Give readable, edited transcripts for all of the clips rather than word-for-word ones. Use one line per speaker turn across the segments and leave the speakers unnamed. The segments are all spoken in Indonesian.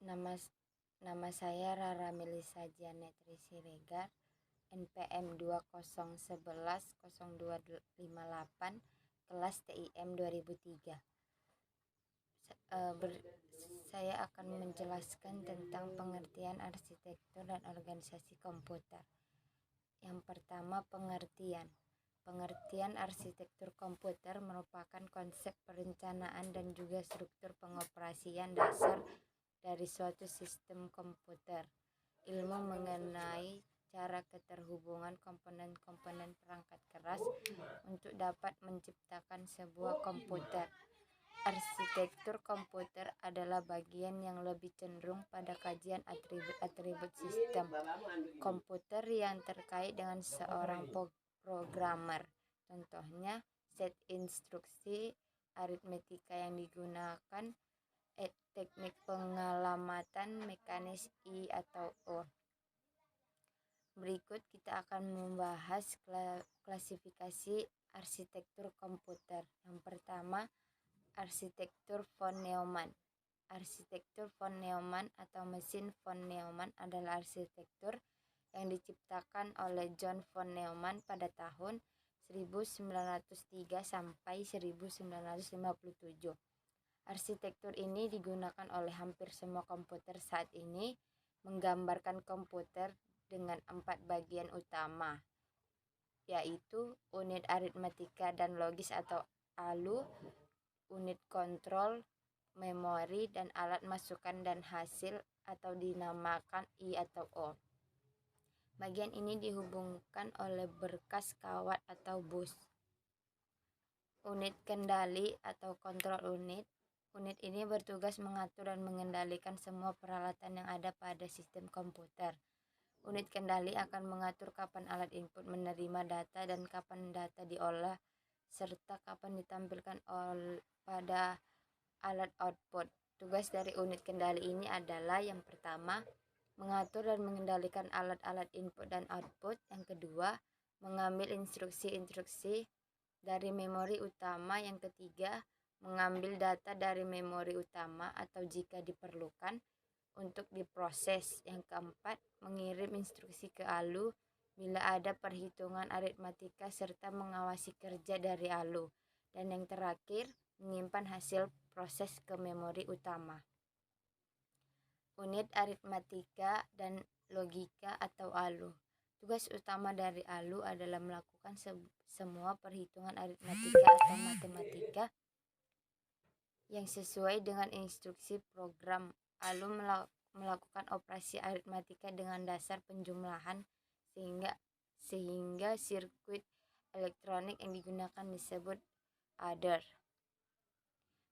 Nama nama saya Rara Melisa Janetri Siregar, NPM 20110258, kelas TIM 2003. Saya akan menjelaskan tentang pengertian arsitektur dan organisasi komputer. Yang pertama, pengertian. Pengertian arsitektur komputer merupakan konsep perencanaan dan juga struktur pengoperasian dasar dari suatu sistem komputer. Ilmu mengenai cara keterhubungan komponen-komponen perangkat keras untuk dapat menciptakan sebuah komputer. Arsitektur komputer adalah bagian yang lebih cenderung pada kajian atribut-atribut sistem komputer yang terkait dengan seorang programmer. Contohnya, set instruksi, aritmetika yang digunakan, teknik pengalamatan, mekanis I atau O. Berikut kita akan membahas klasifikasi arsitektur komputer. Yang pertama, arsitektur von Neumann. Arsitektur von Neumann atau mesin von Neumann adalah arsitektur yang diciptakan oleh John von Neumann pada tahun 1903 sampai 1957. Arsitektur ini digunakan oleh hampir semua komputer saat ini, menggambarkan komputer dengan 4 bagian utama, yaitu unit aritmatika dan logis atau ALU, unit kontrol, memori, dan alat masukan dan hasil atau dinamakan I atau O. Bagian ini dihubungkan oleh berkas kawat atau bus. Unit kendali atau kontrol unit. Unit ini bertugas mengatur dan mengendalikan semua peralatan yang ada pada sistem komputer. Unit kendali akan mengatur kapan alat input menerima data dan kapan data diolah, serta kapan ditampilkan pada alat output. Tugas dari unit kendali ini adalah yang pertama, mengatur dan mengendalikan alat-alat input dan output. Yang kedua, mengambil instruksi-instruksi dari memori utama. Yang ketiga, mengambil data dari memori utama atau jika diperlukan untuk diproses. Yang keempat, mengirim instruksi ke ALU bila ada perhitungan aritmatika serta mengawasi kerja dari ALU. Dan yang terakhir, menyimpan hasil proses ke memori utama. Unit aritmatika dan logika atau ALU. Tugas utama dari ALU adalah melakukan semua perhitungan aritmatika atau matematika yang sesuai dengan instruksi program. ALU melakukan operasi aritmatika dengan dasar penjumlahan sehingga sirkuit elektronik yang digunakan disebut adder.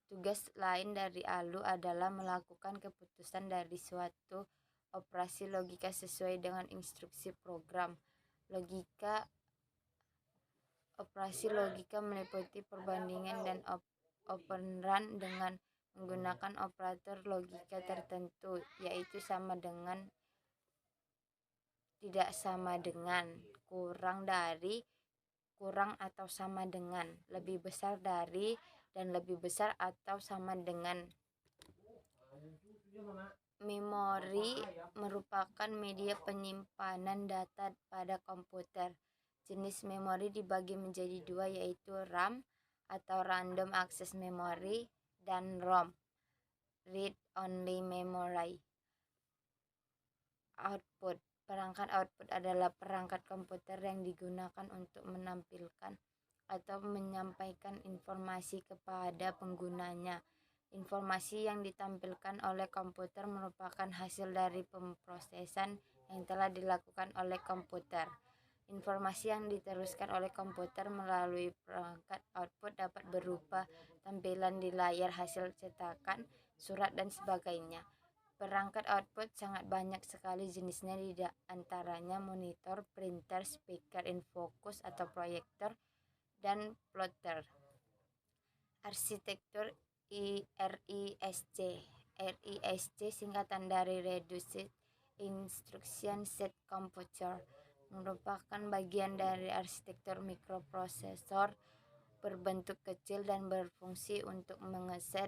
Tugas lain dari ALU adalah melakukan keputusan dari suatu operasi logika sesuai dengan instruksi program. Operasi logika meliputi perbandingan dan operan dengan menggunakan operator logika tertentu, yaitu sama dengan, tidak sama dengan, kurang dari, kurang atau sama dengan, lebih besar dari, dan lebih besar atau sama dengan. Memori merupakan media penyimpanan data pada komputer. Jenis memori dibagi menjadi dua, yaitu RAM atau Random Access Memory dan ROM, Read Only Memory. Output. Perangkat output adalah perangkat komputer yang digunakan untuk menampilkan atau menyampaikan informasi kepada penggunanya. Informasi yang ditampilkan oleh komputer merupakan hasil dari pemrosesan yang telah dilakukan oleh komputer. Informasi yang diteruskan oleh komputer melalui perangkat output dapat berupa tampilan di layar hasil cetakan, surat, dan sebagainya. Perangkat output sangat banyak sekali jenisnya, di antaranya monitor, printer, speaker in focus atau proyektor, dan plotter. Arsitektur RISC. RISC singkatan dari Reduced Instruction Set Computer, merupakan bagian dari arsitektur mikroprosesor berbentuk kecil dan berfungsi untuk mengeset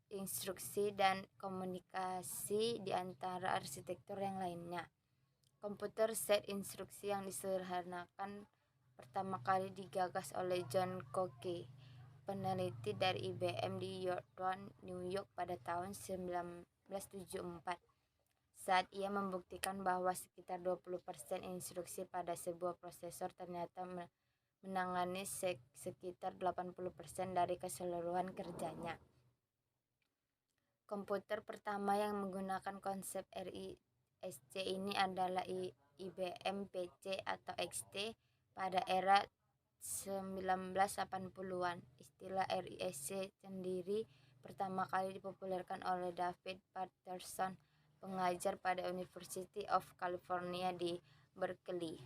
instruksi dan komunikasi di antara arsitektur yang lainnya. Komputer set instruksi yang disederhanakan pertama kali digagas oleh John Cooke, peneliti dari IBM di Yorktown, New York pada tahun 1974. Saat ia membuktikan bahwa sekitar 20% instruksi pada sebuah prosesor ternyata menangani sekitar 80% dari keseluruhan kerjanya. Komputer pertama yang menggunakan konsep RISC ini adalah IBM PC atau XT pada era 1980-an. Istilah RISC sendiri pertama kali dipopulerkan oleh David Patterson, pengajar pada University of California di Berkeley.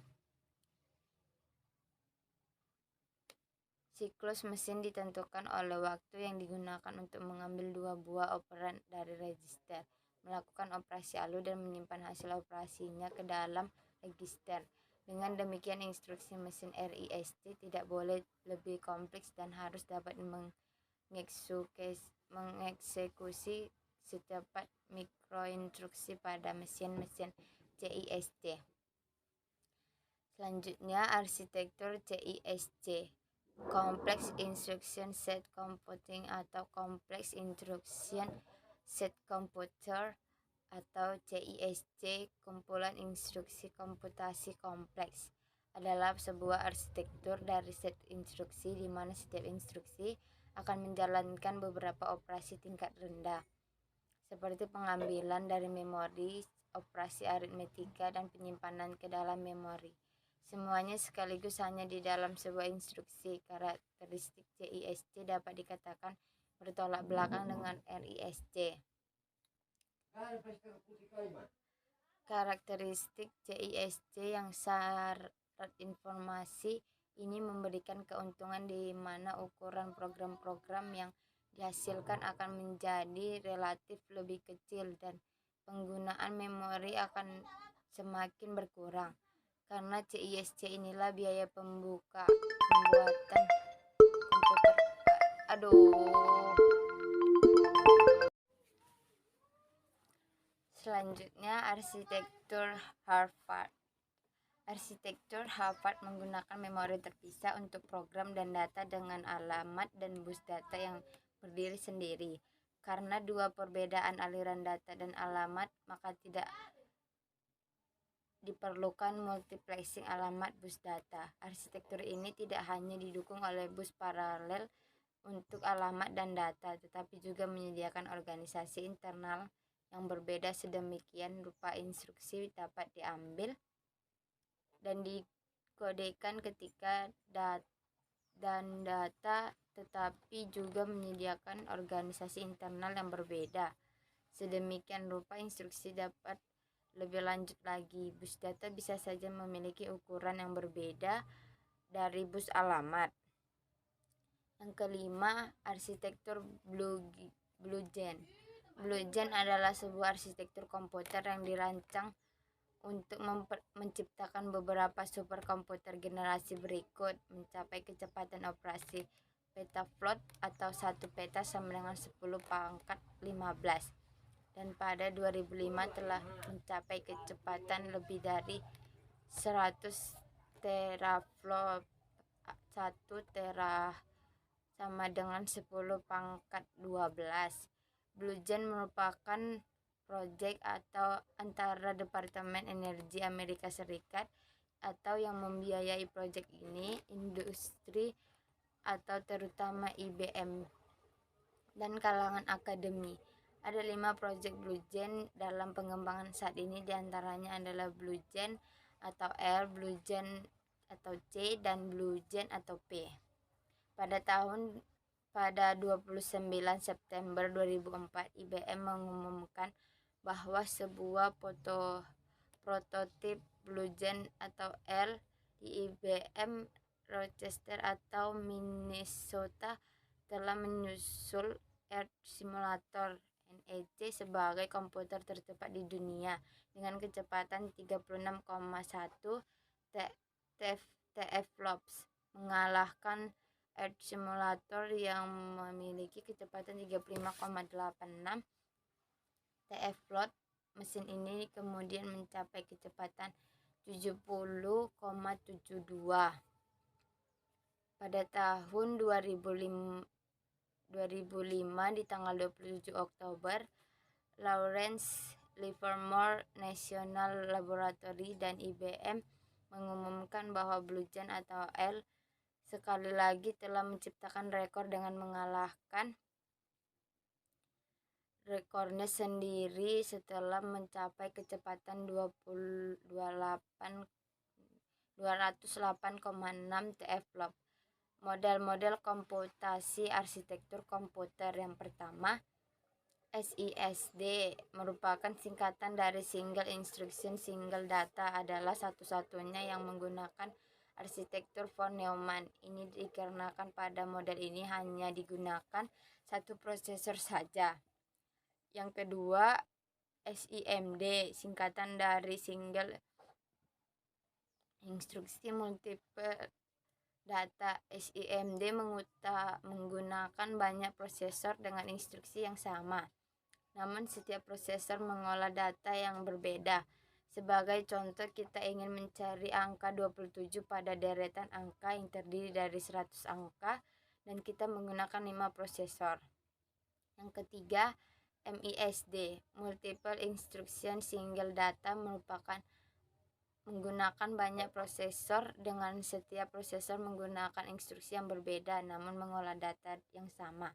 Siklus mesin ditentukan oleh waktu yang digunakan untuk mengambil dua buah operan dari register, melakukan operasi ALU dan menyimpan hasil operasinya ke dalam register. Dengan demikian, instruksi mesin RISC tidak boleh lebih kompleks dan harus dapat mengeksekusi secepat mikroinstruksi pada mesin-mesin CISC. Selanjutnya, arsitektur CISC. Complex Instruction Set Computing atau Complex Instruction Set Computer atau CISC, kumpulan instruksi komputasi kompleks, adalah sebuah arsitektur dari set instruksi di mana setiap instruksi akan menjalankan beberapa operasi tingkat rendah, seperti pengambilan dari memori, operasi aritmetika, dan penyimpanan ke dalam memori. Semuanya sekaligus hanya di dalam sebuah instruksi. Karakteristik CISC dapat dikatakan bertolak belakang dengan RISC. Karakteristik CISC yang syarat informasi ini memberikan keuntungan di mana ukuran program-program yang dihasilkan akan menjadi relatif lebih kecil dan penggunaan memori akan semakin berkurang. Karena CISC inilah biaya pembuatan komputer. Selanjutnya, arsitektur Harvard. Arsitektur Harvard menggunakan memori terpisah untuk program dan data dengan alamat dan bus data yang berdiri sendiri. Karena dua perbedaan aliran data dan alamat, maka tidak diperlukan multiplexing alamat bus data. Arsitektur ini tidak hanya didukung oleh bus paralel untuk alamat dan data, tetapi juga menyediakan organisasi internal yang berbeda sedemikian rupa instruksi dapat diambil dan dikodekan ketika data, tetapi juga menyediakan organisasi internal yang berbeda. Sedemikian rupa instruksi dapat lebih lanjut lagi. Bus data bisa saja memiliki ukuran yang berbeda dari bus alamat. Yang kelima, arsitektur BlueGen. BlueGen adalah sebuah arsitektur komputer yang dirancang untuk menciptakan beberapa superkomputer generasi berikut mencapai kecepatan operasi petaflop atau 1 peta sama dengan 10 pangkat 15. Dan pada 2005 telah mencapai kecepatan lebih dari 100 teraflop. 1 tera sama dengan 10 pangkat 12. BlueGen merupakan proyek atau antara Departemen Energi Amerika Serikat atau yang membiayai proyek ini, industri atau terutama IBM dan kalangan akademi. Ada 5 proyek BlueGen dalam pengembangan saat ini, diantaranya adalah BlueGen atau R, BlueGen atau C, dan BlueGen atau P. Pada 29 September 2004, IBM mengumumkan bahwa sebuah prototip BlueGen atau R di IBM Rochester atau Minnesota telah menyusul Earth Simulator NEC sebagai komputer tercepat di dunia dengan kecepatan 36,1 teraflops, mengalahkan Earth Simulator yang memiliki kecepatan 35,86 TFLOP. Mesin ini kemudian mencapai kecepatan 70,72 pada tahun 2005 di tanggal 27 Oktober. Lawrence Livermore National Laboratory dan IBM mengumumkan bahwa Blue Gene atau L sekali lagi telah menciptakan rekor dengan mengalahkan rekornya sendiri setelah mencapai kecepatan 208,6 TFLOP. Model-model komputasi arsitektur komputer yang pertama, SISD merupakan singkatan dari Single Instruction Single Data, adalah satu-satunya yang menggunakan arsitektur von Neumann. Ini dikarenakan pada model ini hanya digunakan satu prosesor saja. Yang kedua, SIMD, singkatan dari Single Instruction Multiple Data. SIMD menggunakan banyak prosesor dengan instruksi yang sama, namun setiap prosesor mengolah data yang berbeda. Sebagai contoh, kita ingin mencari angka 27 pada deretan angka yang terdiri dari 100 angka dan kita menggunakan 5 prosesor. Yang ketiga, MISD, Multiple Instruction Single Data, merupakan menggunakan banyak prosesor dengan setiap prosesor menggunakan instruksi yang berbeda namun mengolah data yang sama.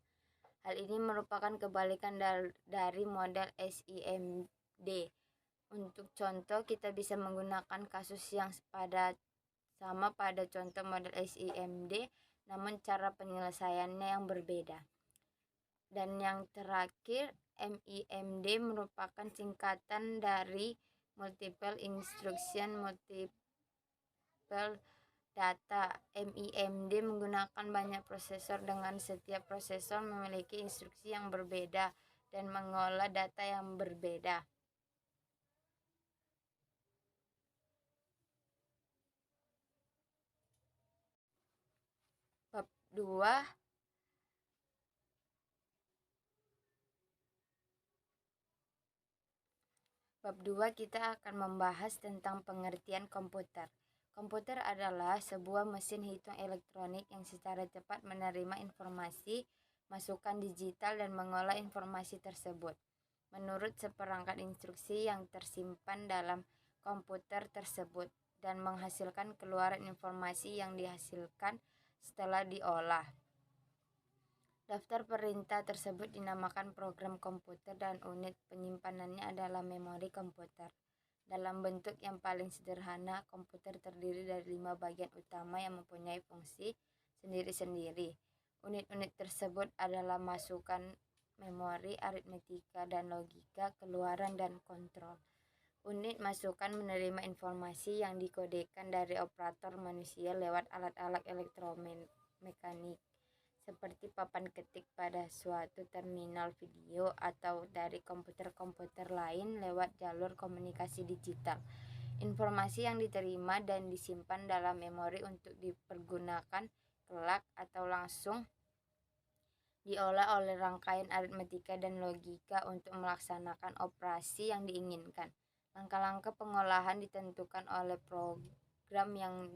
Hal ini merupakan kebalikan dari model SIMD. Untuk contoh, kita bisa menggunakan kasus yang sama pada contoh model SIMD, namun cara penyelesaiannya yang berbeda. Dan yang terakhir, MIMD merupakan singkatan dari Multiple Instruction Multiple Data. MIMD menggunakan banyak prosesor dengan setiap prosesor memiliki instruksi yang berbeda dan mengolah data yang berbeda. Bab 2, kita akan membahas tentang pengertian komputer. Komputer adalah sebuah mesin hitung elektronik yang secara cepat menerima informasi, masukan digital, dan mengolah informasi tersebut menurut seperangkat instruksi yang tersimpan dalam komputer tersebut dan menghasilkan keluaran informasi yang dihasilkan setelah diolah. Daftar perintah tersebut dinamakan program komputer dan unit penyimpanannya adalah memori komputer. Dalam bentuk yang paling sederhana, komputer terdiri dari 5 bagian utama yang mempunyai fungsi sendiri-sendiri. Unit-unit tersebut adalah masukan, memori, aritmetika dan logika, keluaran, dan kontrol. Unit masukan menerima informasi yang dikodekan dari operator manusia lewat alat-alat elektromekanik seperti papan ketik pada suatu terminal video atau dari komputer-komputer lain lewat jalur komunikasi digital. Informasi yang diterima dan disimpan dalam memori untuk dipergunakan kelak atau langsung diolah oleh rangkaian aritmetika dan logika untuk melaksanakan operasi yang diinginkan. Langkah-langkah pengolahan ditentukan oleh program yang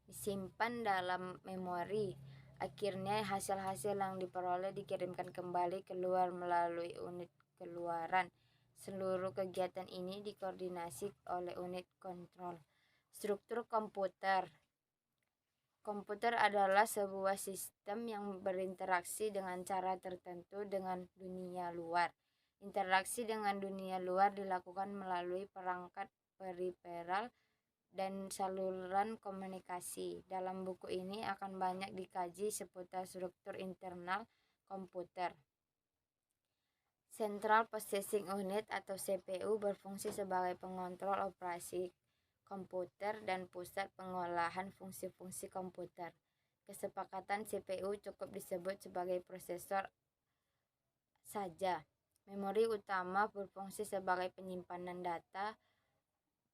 disimpan dalam memori. Akhirnya hasil-hasil yang diperoleh dikirimkan kembali keluar melalui unit keluaran. Seluruh kegiatan ini dikoordinasi oleh unit kontrol. Struktur komputer. Komputer adalah sebuah sistem yang berinteraksi dengan cara tertentu dengan dunia luar. Interaksi dengan dunia luar dilakukan melalui perangkat periferal dan saluran komunikasi. Dalam buku ini akan banyak dikaji seputar struktur internal komputer. Central Processing Unit atau CPU berfungsi sebagai pengontrol operasi komputer dan pusat pengolahan fungsi-fungsi komputer. Kesepakatan CPU cukup disebut sebagai prosesor saja. Memori utama berfungsi sebagai penyimpanan data.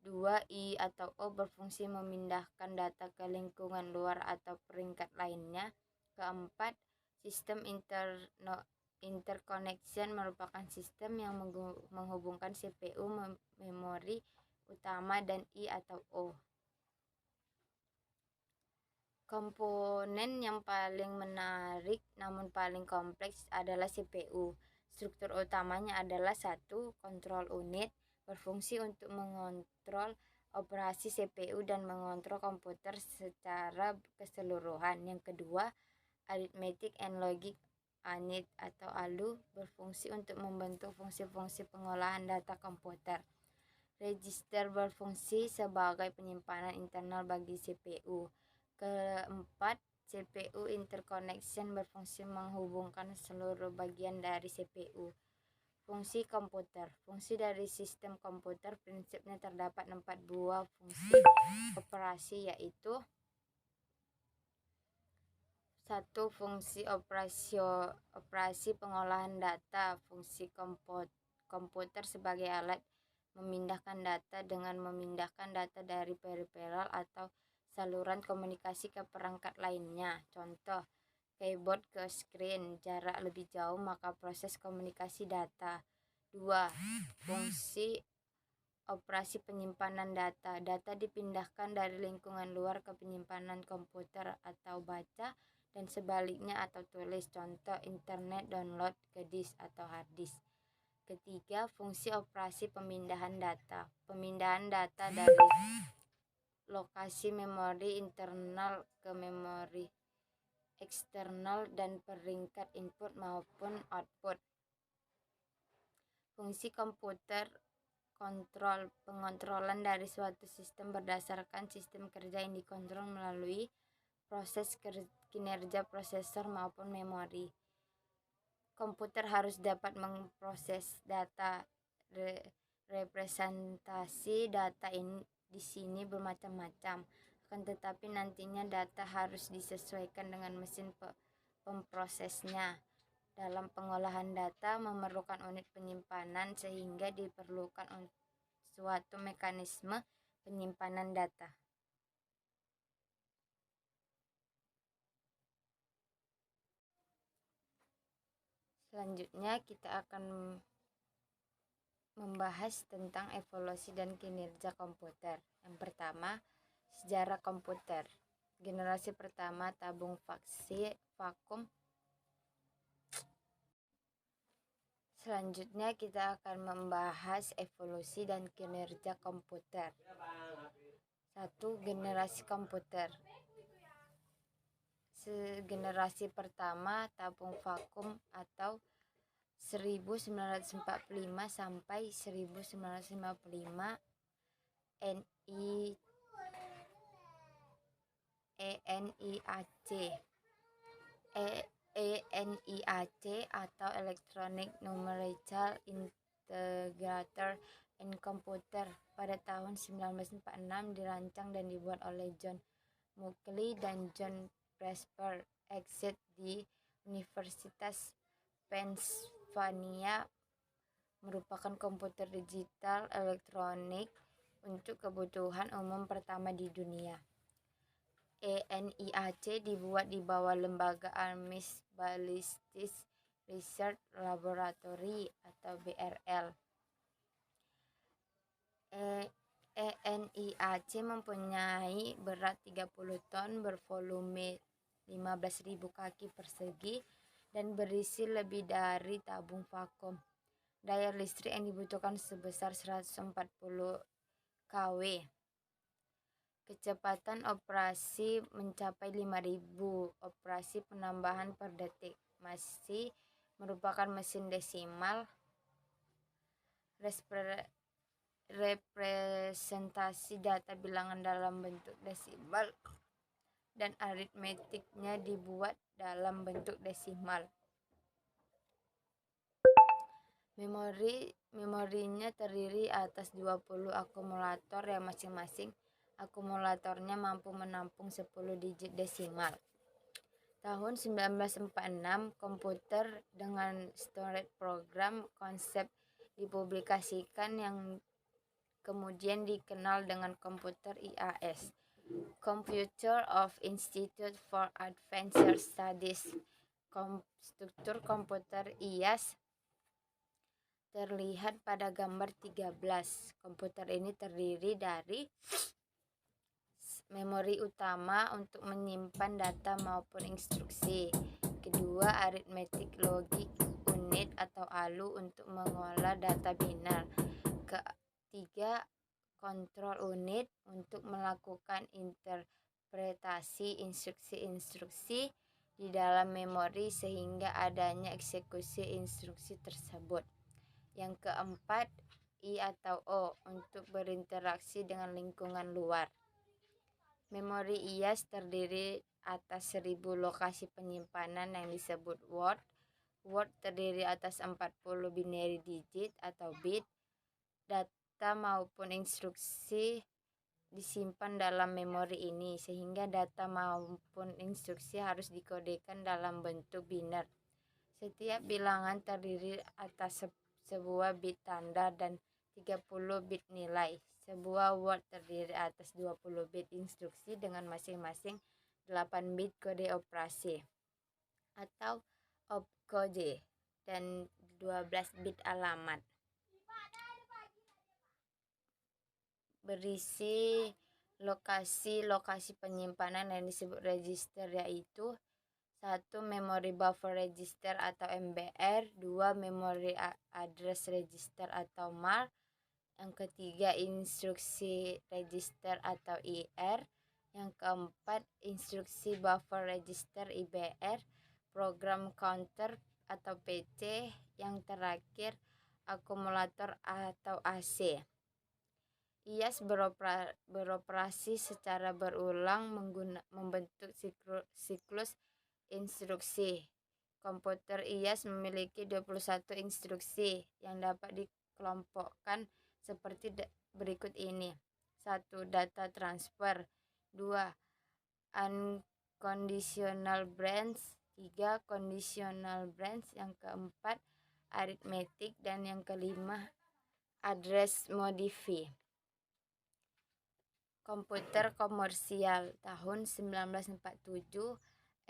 2I atau O berfungsi memindahkan data ke lingkungan luar atau peringkat lainnya. Keempat, sistem interconnection merupakan sistem yang menghubungkan CPU, memori utama, dan I atau O. Komponen yang paling menarik namun paling kompleks adalah CPU. Struktur utamanya adalah satu, kontrol unit, berfungsi untuk mengontrol operasi CPU dan mengontrol komputer secara keseluruhan. Yang kedua, Arithmetic and Logic Unit atau ALU, berfungsi untuk membentuk fungsi-fungsi pengolahan data komputer. Register berfungsi sebagai penyimpanan internal bagi CPU. Keempat, CPU interconnection berfungsi menghubungkan seluruh bagian dari CPU. Fungsi komputer. Fungsi dari sistem komputer prinsipnya terdapat 4 buah fungsi operasi, yaitu: 1. Fungsi operasi pengolahan data. Fungsi komputer sebagai alat memindahkan data dengan memindahkan data dari peripheral atau saluran komunikasi ke perangkat lainnya. Contoh, keyboard ke screen, jarak lebih jauh maka proses komunikasi data. 2. Fungsi operasi penyimpanan data. Data dipindahkan dari lingkungan luar ke penyimpanan komputer atau baca dan sebaliknya atau tulis. Contoh, internet download ke disk atau hard disk. Ketiga, fungsi operasi pemindahan data. Pemindahan data dari lokasi memori internal ke memori eksternal dan peringkat input maupun output. Fungsi komputer pengontrolan dari suatu sistem berdasarkan sistem kerja yang dikontrol melalui proses kinerja prosesor maupun memori. Komputer harus dapat memproses data. Representasi data ini di sini bermacam-macam, akan tetapi nantinya data harus disesuaikan dengan mesin pemprosesnya. Dalam pengolahan data memerlukan unit penyimpanan sehingga diperlukan suatu mekanisme penyimpanan data. Selanjutnya kita akan membahas tentang evolusi dan kinerja komputer. Yang pertama, sejarah komputer. Generasi pertama tabung vakum. Selanjutnya kita akan membahas evolusi dan kinerja komputer. 1. Generasi komputer. Generasi pertama tabung vakum atau 1945 sampai 1955 ENIAC atau Electronic Numerical Integrator and Computer pada tahun 1946 dirancang dan dibuat oleh John Muckley dan John Presper Exet di Universitas Pennsylvania, merupakan komputer digital elektronik untuk kebutuhan umum pertama di dunia. ENIAC dibuat di bawah lembaga Army Ballistic Research Laboratory atau BRL. ENIAC mempunyai berat 30 ton, bervolume 15.000 kaki persegi, dan berisi lebih dari tabung vakum. Daya listrik yang dibutuhkan sebesar 140 kW. Kecepatan operasi mencapai 5.000 operasi penambahan per detik. Masih merupakan mesin desimal. Representasi data bilangan dalam bentuk desimal dan aritmetiknya dibuat dalam bentuk desimal. Memorinya terdiri atas 20 akumulator yang masing-masing akumulatornya mampu menampung 10 digit desimal. Tahun 1946, komputer dengan storage program konsep dipublikasikan yang kemudian dikenal dengan komputer IAS. Computer of Institute for Advanced Studies. Struktur komputer IAS terlihat pada gambar 13. Komputer ini terdiri dari memori utama untuk menyimpan data maupun instruksi. Kedua, arithmetic logic unit atau ALU untuk mengolah data biner. Ketiga, control unit untuk melakukan interpretasi instruksi-instruksi di dalam memori sehingga adanya eksekusi instruksi tersebut. Yang keempat, I atau O untuk berinteraksi dengan lingkungan luar. Memori IAS terdiri atas 1000 lokasi penyimpanan yang disebut word. Word terdiri atas 40 binary digit atau bit. Data maupun instruksi disimpan dalam memori ini, sehingga data maupun instruksi harus dikodekan dalam bentuk biner. Setiap bilangan terdiri atas sebuah bit tanda dan 30 bit nilai. Sebuah word terdiri atas 20 bit instruksi dengan masing-masing 8 bit kode operasi atau opcode dan 12 bit alamat. Berisi lokasi-lokasi penyimpanan yang disebut register, yaitu 1. Memory buffer register atau MBR. 2. Memory address register atau MAR. Yang ketiga, instruksi register atau IR. Yang keempat, instruksi buffer register IBR. Program counter atau PC. Yang terakhir, akumulator atau AC. IAS beroperasi secara berulang membentuk siklus instruksi. Komputer IAS memiliki 21 instruksi yang dapat dikelompokkan seperti berikut ini. 1. Data transfer. 2. Unconditional branch. 3. Conditional branch. Yang keempat, arithmetic. Dan yang kelima, address modify. Komputer komersial. Tahun 1947,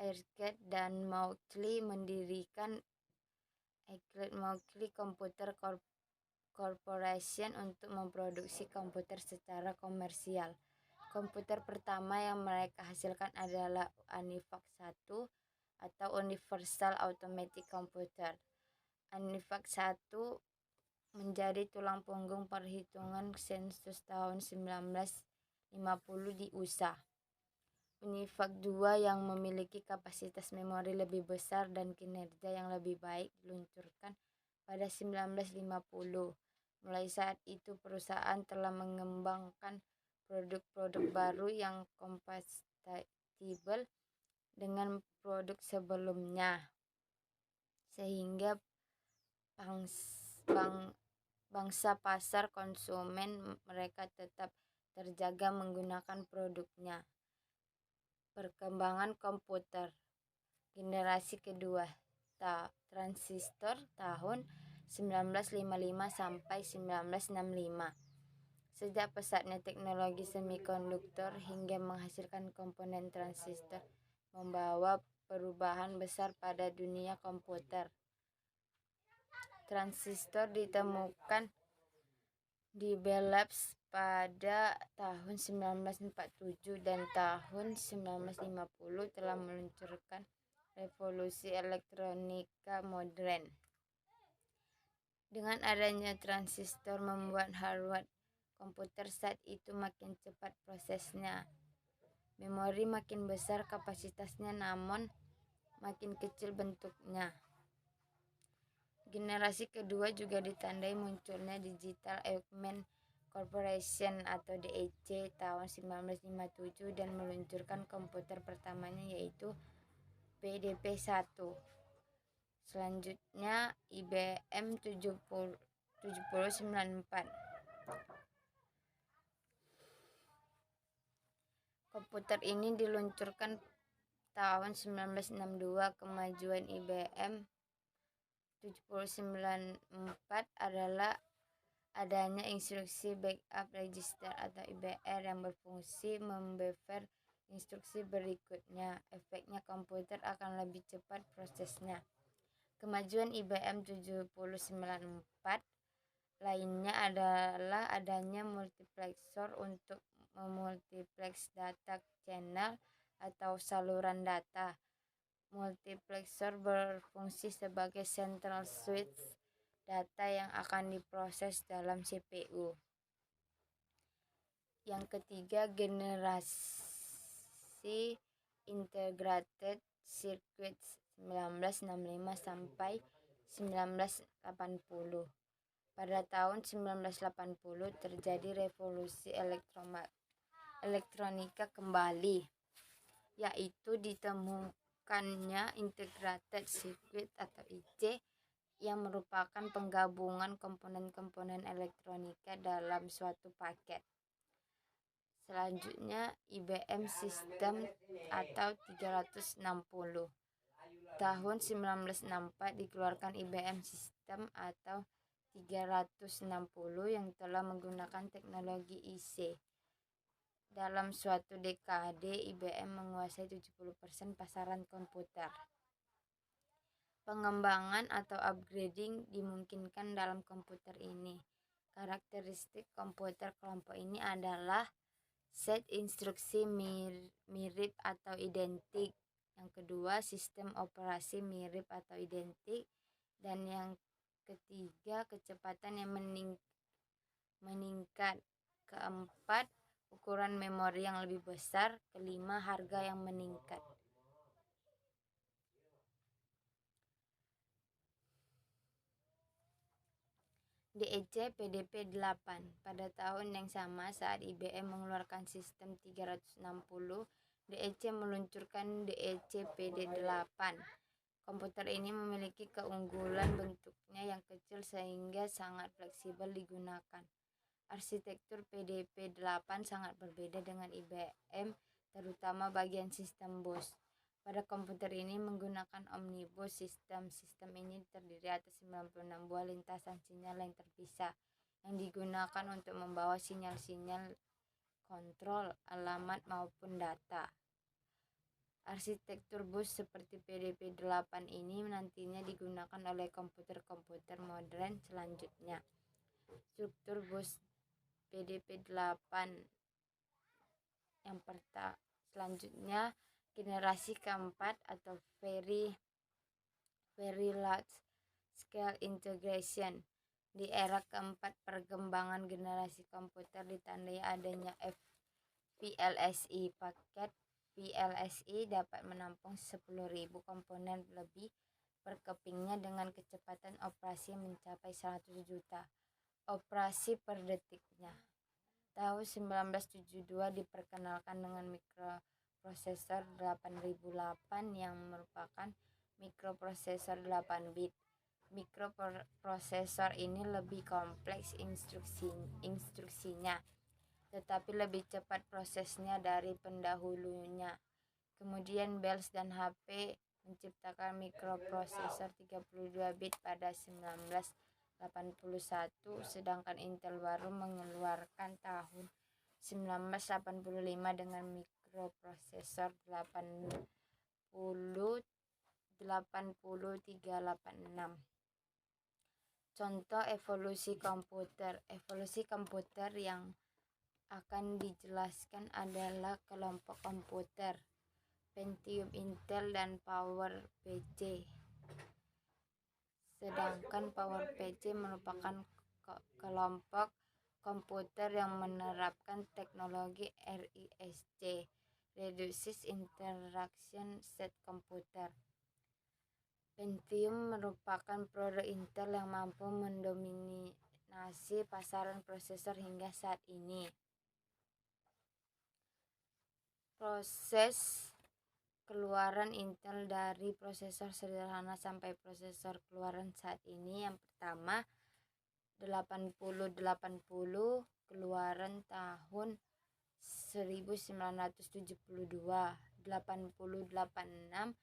Eckert dan Mauchly mendirikan Eckert-Mauchly Computer Corporation untuk memproduksi komputer secara komersial. Komputer pertama yang mereka hasilkan adalah UNIVAC 1 atau Universal Automatic Computer. UNIVAC 1 menjadi tulang punggung perhitungan sensus tahun 1950 di USA. UNIVAC 2 yang memiliki kapasitas memori lebih besar dan kinerja yang lebih baik diluncurkan pada 1950. Mulai saat itu perusahaan telah mengembangkan produk-produk baru yang kompatibel dengan produk sebelumnya, sehingga bangsa pasar konsumen mereka tetap terjaga menggunakan produknya. Perkembangan komputer generasi kedua, transistor tahun 1955 sampai 1965. Sejak pesatnya teknologi semikonduktor hingga menghasilkan komponen transistor membawa perubahan besar pada dunia komputer. Transistor ditemukan di Bell Labs pada tahun 1947 dan tahun 1950 telah meluncurkan revolusi elektronika modern. Dengan adanya transistor membuat hardware komputer saat itu makin cepat prosesnya. Memori makin besar kapasitasnya namun makin kecil bentuknya. Generasi kedua juga ditandai munculnya Digital Equipment Corporation atau DEC tahun 1957 dan meluncurkan komputer pertamanya yaitu PDP-1. Selanjutnya IBM 7094. Komputer ini diluncurkan tahun 1962. Kemajuan IBM 7094 adalah adanya instruksi backup register atau IBR yang berfungsi membuffer instruksi berikutnya. Efeknya komputer akan lebih cepat prosesnya. Kemajuan IBM 7094 lainnya adalah adanya multiplexer untuk memultiplex data channel atau saluran data. Multiplexer berfungsi sebagai central switch data yang akan diproses dalam CPU. Yang ketiga, generasi integrated circuits 1965 sampai 1980. Pada tahun 1980 terjadi revolusi elektronika kembali, yaitu ditemukannya integrated circuit atau IC yang merupakan penggabungan komponen-komponen elektronika dalam suatu paket. Selanjutnya IBM System atau 360. Tahun 1964 dikeluarkan IBM System atau 360 yang telah menggunakan teknologi IC. Dalam suatu dekade, IBM menguasai 70% pasaran komputer. Pengembangan atau upgrading dimungkinkan dalam komputer ini. Karakteristik komputer kelompok ini adalah set instruksi mirip atau identik. Yang kedua, sistem operasi mirip atau identik. Dan yang ketiga, kecepatan yang meningkat. Keempat, ukuran memori yang lebih besar. Kelima, harga yang meningkat. DEC PDP-8. Pada tahun yang sama saat IBM mengeluarkan sistem 360, DEC meluncurkan DEC PD-8. Komputer ini memiliki keunggulan bentuknya yang kecil sehingga sangat fleksibel digunakan. Arsitektur PDP-8 sangat berbeda dengan IBM, terutama bagian sistem BOS. Pada komputer ini menggunakan omnibus system. Sistem ini terdiri atas 96 buah lintasan sinyal yang terpisah, yang digunakan untuk membawa sinyal-sinyal kontrol, alamat maupun data. Arsitektur bus seperti PDP-8 ini nantinya digunakan oleh komputer-komputer modern selanjutnya. Struktur bus PDP-8 yang selanjutnya generasi keempat atau very large scale integration. Di era keempat perkembangan generasi komputer ditandai adanya VLSI. Paket VLSI dapat menampung 10.000 komponen lebih per kepingnya dengan kecepatan operasi mencapai 100 juta operasi per detiknya. Tahun 1972 diperkenalkan dengan mikroprosesor 8008 yang merupakan mikroprosesor 8 bit. Mikroprosesor ini lebih kompleks instruksinya, tetapi lebih cepat prosesnya dari pendahulunya. Kemudian Bell dan HP menciptakan mikroprosesor 32 bit pada 1981, sedangkan Intel baru mengeluarkan tahun 1985 dengan mikroprosesor 80386. Contoh evolusi komputer. Evolusi komputer yang akan dijelaskan adalah kelompok komputer Pentium, Intel, dan PowerPC. Sedangkan PowerPC merupakan kelompok komputer yang menerapkan teknologi RISC, Reduced Instruction Set Computer. Pentium merupakan produk Intel yang mampu mendominasi pasaran prosesor hingga saat ini. Proses keluaran Intel dari prosesor sederhana sampai prosesor keluaran saat ini. Yang pertama 8080 keluaran tahun 1972. 8086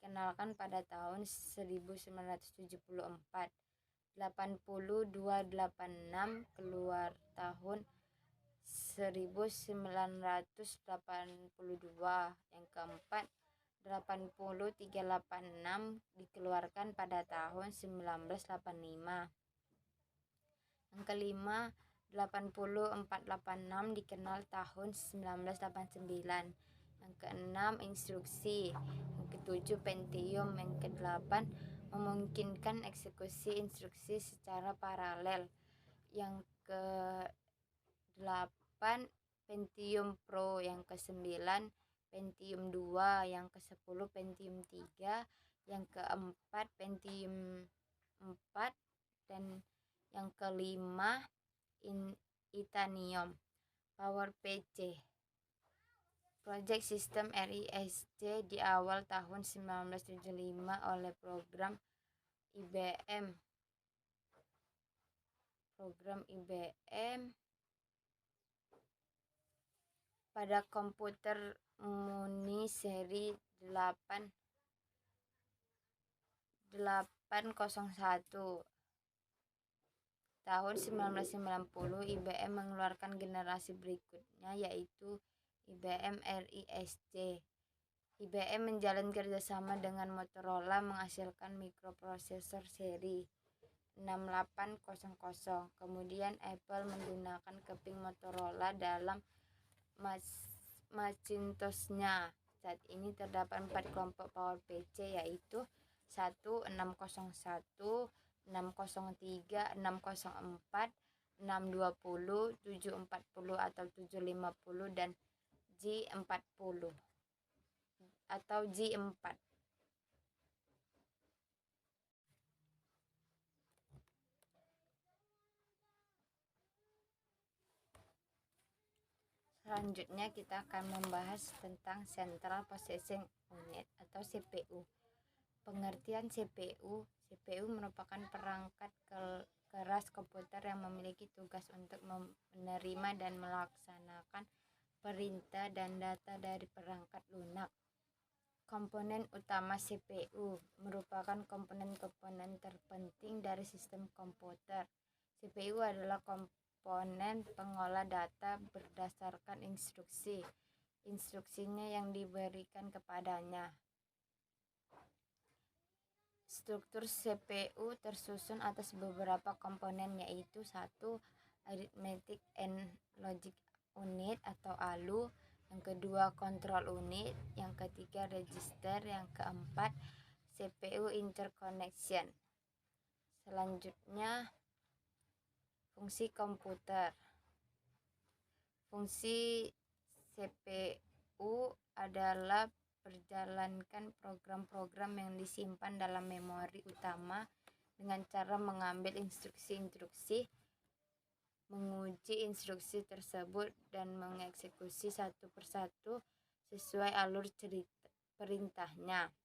dikenalkan pada tahun 1974. 80286 keluar tahun 1982. Yang keempat, 80386 dikeluarkan pada tahun 1985. Yang kelima, 80486 dikenal tahun 1989. Yang keenam, instruksi. Yang ketujuh, Pentium. Yang kedelapan, memungkinkan eksekusi instruksi secara paralel. Yang ke-8, Pentium Pro. Yang ke-9, Pentium 2. Yang ke-10, Pentium 3. Yang ke-4, Pentium 4. Dan yang kelima, Itanium. PowerPC. Project System RISC di awal tahun 1975 oleh program IBM. Pada komputer Muni seri 801. Tahun 1990 IBM mengeluarkan generasi berikutnya, yaitu IBM RISC. IBM menjalin kerjasama dengan Motorola menghasilkan mikroprosesor seri 6800. Kemudian Apple menggunakan keping Motorola dalam Macintosh-nya. Saat ini terdapat 4 kelompok PowerPC, yaitu 1, 601, 603, 604, 620, 740 atau 750, dan G40 atau G4. Selanjutnya kita akan membahas tentang Central Processing Unit atau CPU. Pengertian CPU. CPU merupakan perangkat keras komputer yang memiliki tugas untuk menerima dan melaksanakan perintah dan data dari perangkat lunak. Komponen utama CPU merupakan komponen-komponen terpenting dari sistem komputer. CPU adalah komponen pengolah data berdasarkan instruksi. Instruksinya yang diberikan kepadanya. Struktur CPU tersusun atas beberapa komponen, yaitu 1. Arithmetic and Logic Unit atau ALU. Yang kedua, Control Unit. Yang ketiga, Register. Yang keempat, CPU Interconnection. Selanjutnya, fungsi komputer. Fungsi CPU adalah perjalankan program-program yang disimpan dalam memori utama dengan cara mengambil instruksi-instruksi, menguji instruksi tersebut, dan mengeksekusi satu persatu sesuai alur perintahnya.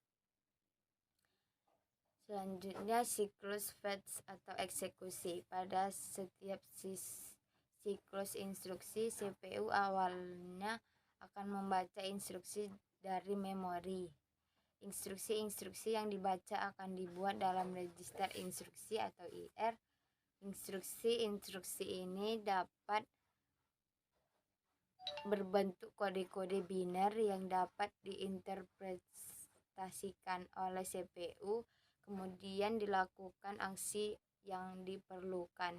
Selanjutnya, siklus fetch atau eksekusi. Pada setiap siklus instruksi, CPU awalnya akan membaca instruksi dari memori. Instruksi-instruksi yang dibaca akan dibuat dalam register instruksi atau IR. Instruksi-instruksi ini dapat berbentuk kode-kode biner yang dapat diinterpretasikan oleh CPU, kemudian dilakukan aksi yang diperlukan.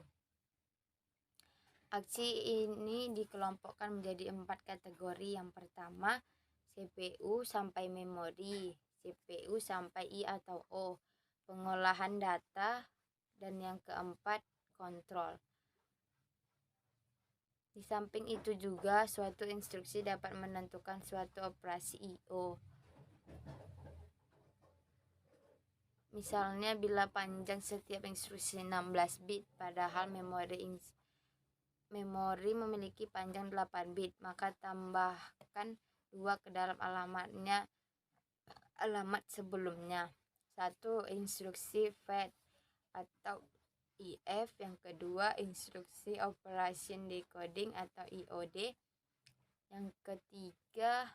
Aksi ini dikelompokkan menjadi 4 kategori. Yang pertama, CPU sampai memori, CPU sampai I atau O, pengolahan data, dan yang keempat, kontrol. Di samping itu juga, suatu instruksi dapat menentukan suatu operasi I/O. Misalnya, bila panjang setiap instruksi 16 bit, padahal memori memiliki panjang 8 bit, maka tambahkan 2 ke dalam alamat sebelumnya. 1. Instruksi fetch atau IF. Yang kedua, instruksi operation decoding atau IOD. Yang ketiga,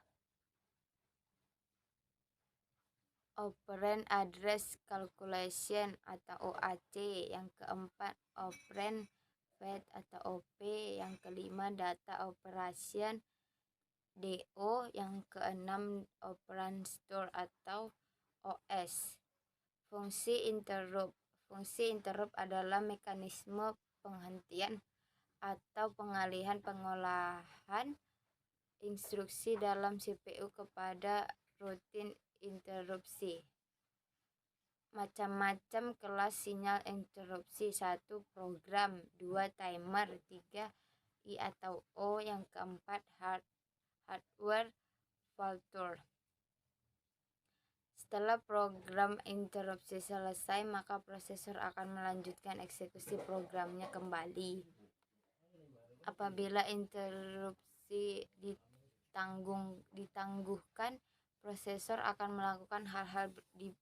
Operand Address Calculation atau OAC. Yang keempat, Operand Fetch atau OP. Yang kelima, Data Operation DO. Yang keenam, Operand Store atau OS. Fungsi interrupt. Fungsi interrupt adalah mekanisme penghentian atau pengalihan pengolahan instruksi dalam CPU kepada rutin interupsi. Macam-macam kelas sinyal interupsi. 1. Program. 2. Timer. 3. I atau O. Yang keempat, hardware failure. Setelah program interupsi selesai, maka prosesor akan melanjutkan eksekusi programnya kembali. Apabila interupsi ditangguhkan, prosesor akan melakukan hal-hal di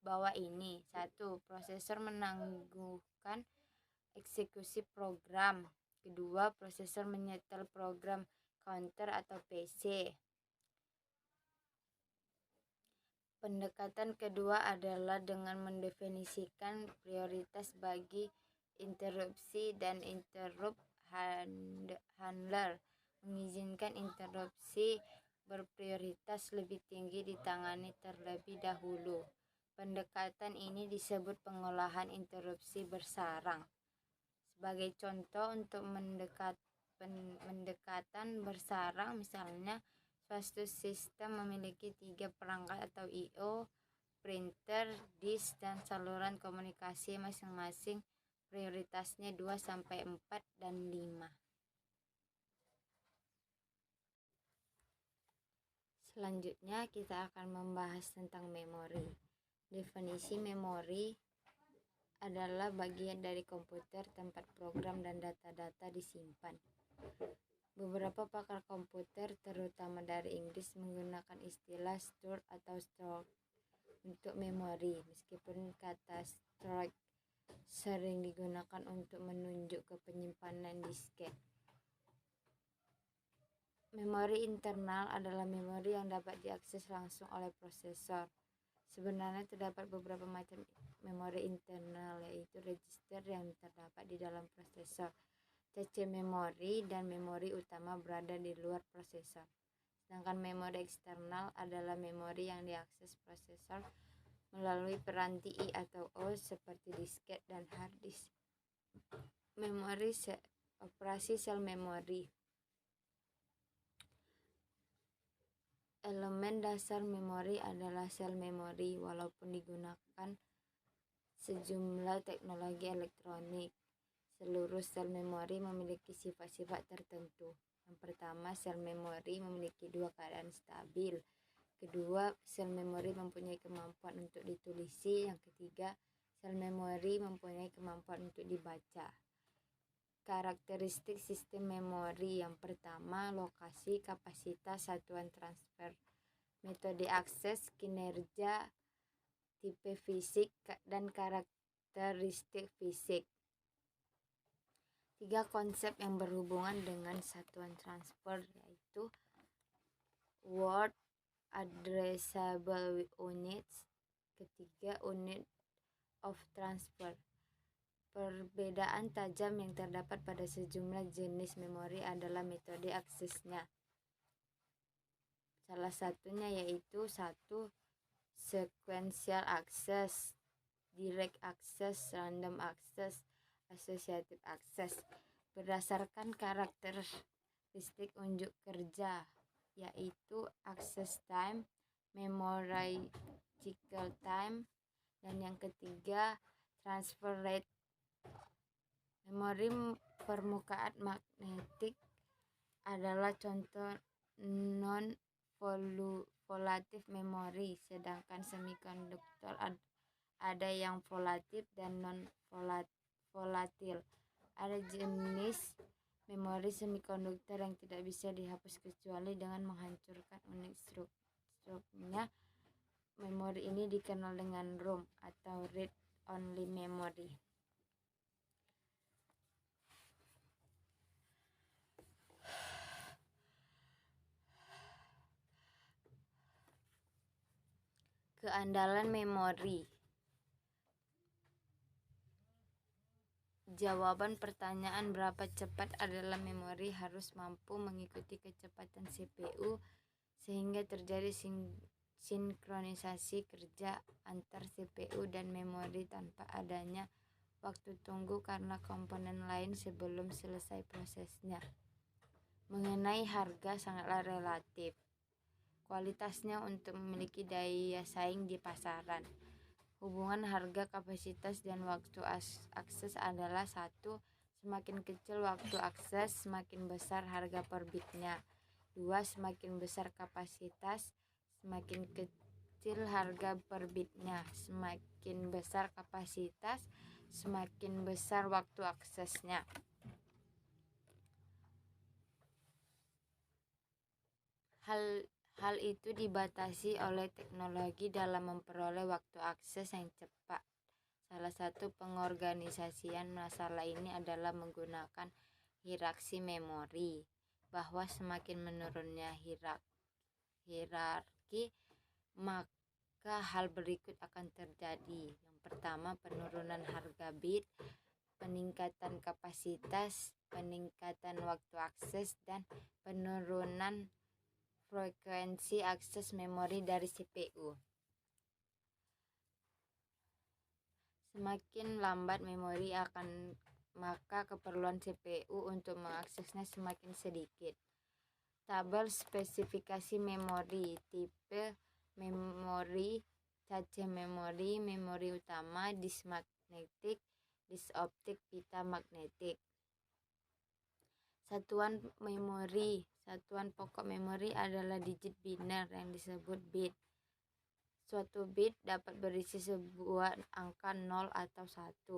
bawah ini. 1. Prosesor menangguhkan eksekusi program. Kedua, prosesor menyetel program counter atau PC. Pendekatan kedua adalah dengan mendefinisikan prioritas bagi interupsi dan interrupt handler, mengizinkan interupsi berprioritas lebih tinggi ditangani terlebih dahulu. Pendekatan ini disebut pengolahan interupsi bersarang. Sebagai contoh untuk pendekatan bersarang, misalnya suatu sistem memiliki 3 perangkat atau I/O, printer, disk, dan saluran komunikasi masing-masing prioritasnya 2 sampai 4 dan 5. Selanjutnya kita akan membahas tentang memori. Definisi memori adalah bagian dari komputer tempat program dan data-data disimpan. Beberapa pakar komputer, terutama dari Inggris, menggunakan istilah store atau storage untuk memori, meskipun kata storage sering digunakan untuk menunjuk ke penyimpanan disket. Memori internal adalah memori yang dapat diakses langsung oleh prosesor. Sebenarnya terdapat beberapa macam memori internal, yaitu register yang terdapat di dalam prosesor, cache memori, dan memori utama berada di luar prosesor. Sedangkan memori eksternal adalah memori yang diakses prosesor melalui piranti I atau O seperti disket dan hard disk. Memori operasi sel memori. Elemen dasar memori adalah sel memori, walaupun digunakan sejumlah teknologi elektronik. Seluruh sel memori memiliki sifat-sifat tertentu. Yang pertama, sel memori memiliki 2 keadaan stabil. Kedua, sel memori mempunyai kemampuan untuk ditulisi. Yang ketiga, sel memori mempunyai kemampuan untuk dibaca. Karakteristik sistem memori. Yang pertama, lokasi, kapasitas, satuan transfer, metode akses, kinerja, tipe fisik, dan karakteristik fisik. 3 konsep yang berhubungan dengan satuan transfer, yaitu word addressable units. Ketiga, unit of transfer. Perbedaan tajam yang terdapat pada sejumlah jenis memori adalah metode aksesnya. Salah satunya yaitu 1. Sequential access, direct access, random access, associative access. Berdasarkan karakteristik unjuk kerja, yaitu access time, memorical time, dan yang ketiga transfer rate. Memori permukaan magnetik adalah contoh non-volatil memori, sedangkan semikonduktor ada yang volatil dan non-volatil. Ada jenis memori semikonduktor yang tidak bisa dihapus kecuali dengan menghancurkan unit strukturnya. Memori ini dikenal dengan ROM atau read only memory. Keandalan memori. Jawaban pertanyaan berapa cepat adalah memori harus mampu mengikuti kecepatan CPU sehingga terjadi sinkronisasi kerja antar CPU dan memori tanpa adanya waktu tunggu karena komponen lain sebelum selesai prosesnya. Mengenai harga sangatlah relatif kualitasnya untuk memiliki daya saing di pasaran. Hubungan harga, kapasitas, dan waktu akses adalah 1. Semakin kecil waktu akses, semakin besar harga per bitnya. 2. Semakin besar kapasitas, semakin kecil harga per bitnya. Semakin besar kapasitas, semakin besar waktu aksesnya. Hal itu dibatasi oleh teknologi dalam memperoleh waktu akses yang cepat. Salah satu pengorganisasian masalah ini adalah menggunakan hierarki memori, bahwa semakin menurunnya hierarki, maka hal berikut akan terjadi. Yang pertama, penurunan harga bit, peningkatan kapasitas, peningkatan waktu akses, dan penurunan frekuensi akses memori dari CPU. Semakin lambat memori maka keperluan CPU untuk mengaksesnya semakin sedikit. Tabel spesifikasi memori, tipe memori, cache memori, memori utama, disk magnetik, disk optik, pita magnetik. Satuan memori. Satuan pokok memori adalah digit biner yang disebut bit. Suatu bit dapat berisi sebuah angka 0 atau 1.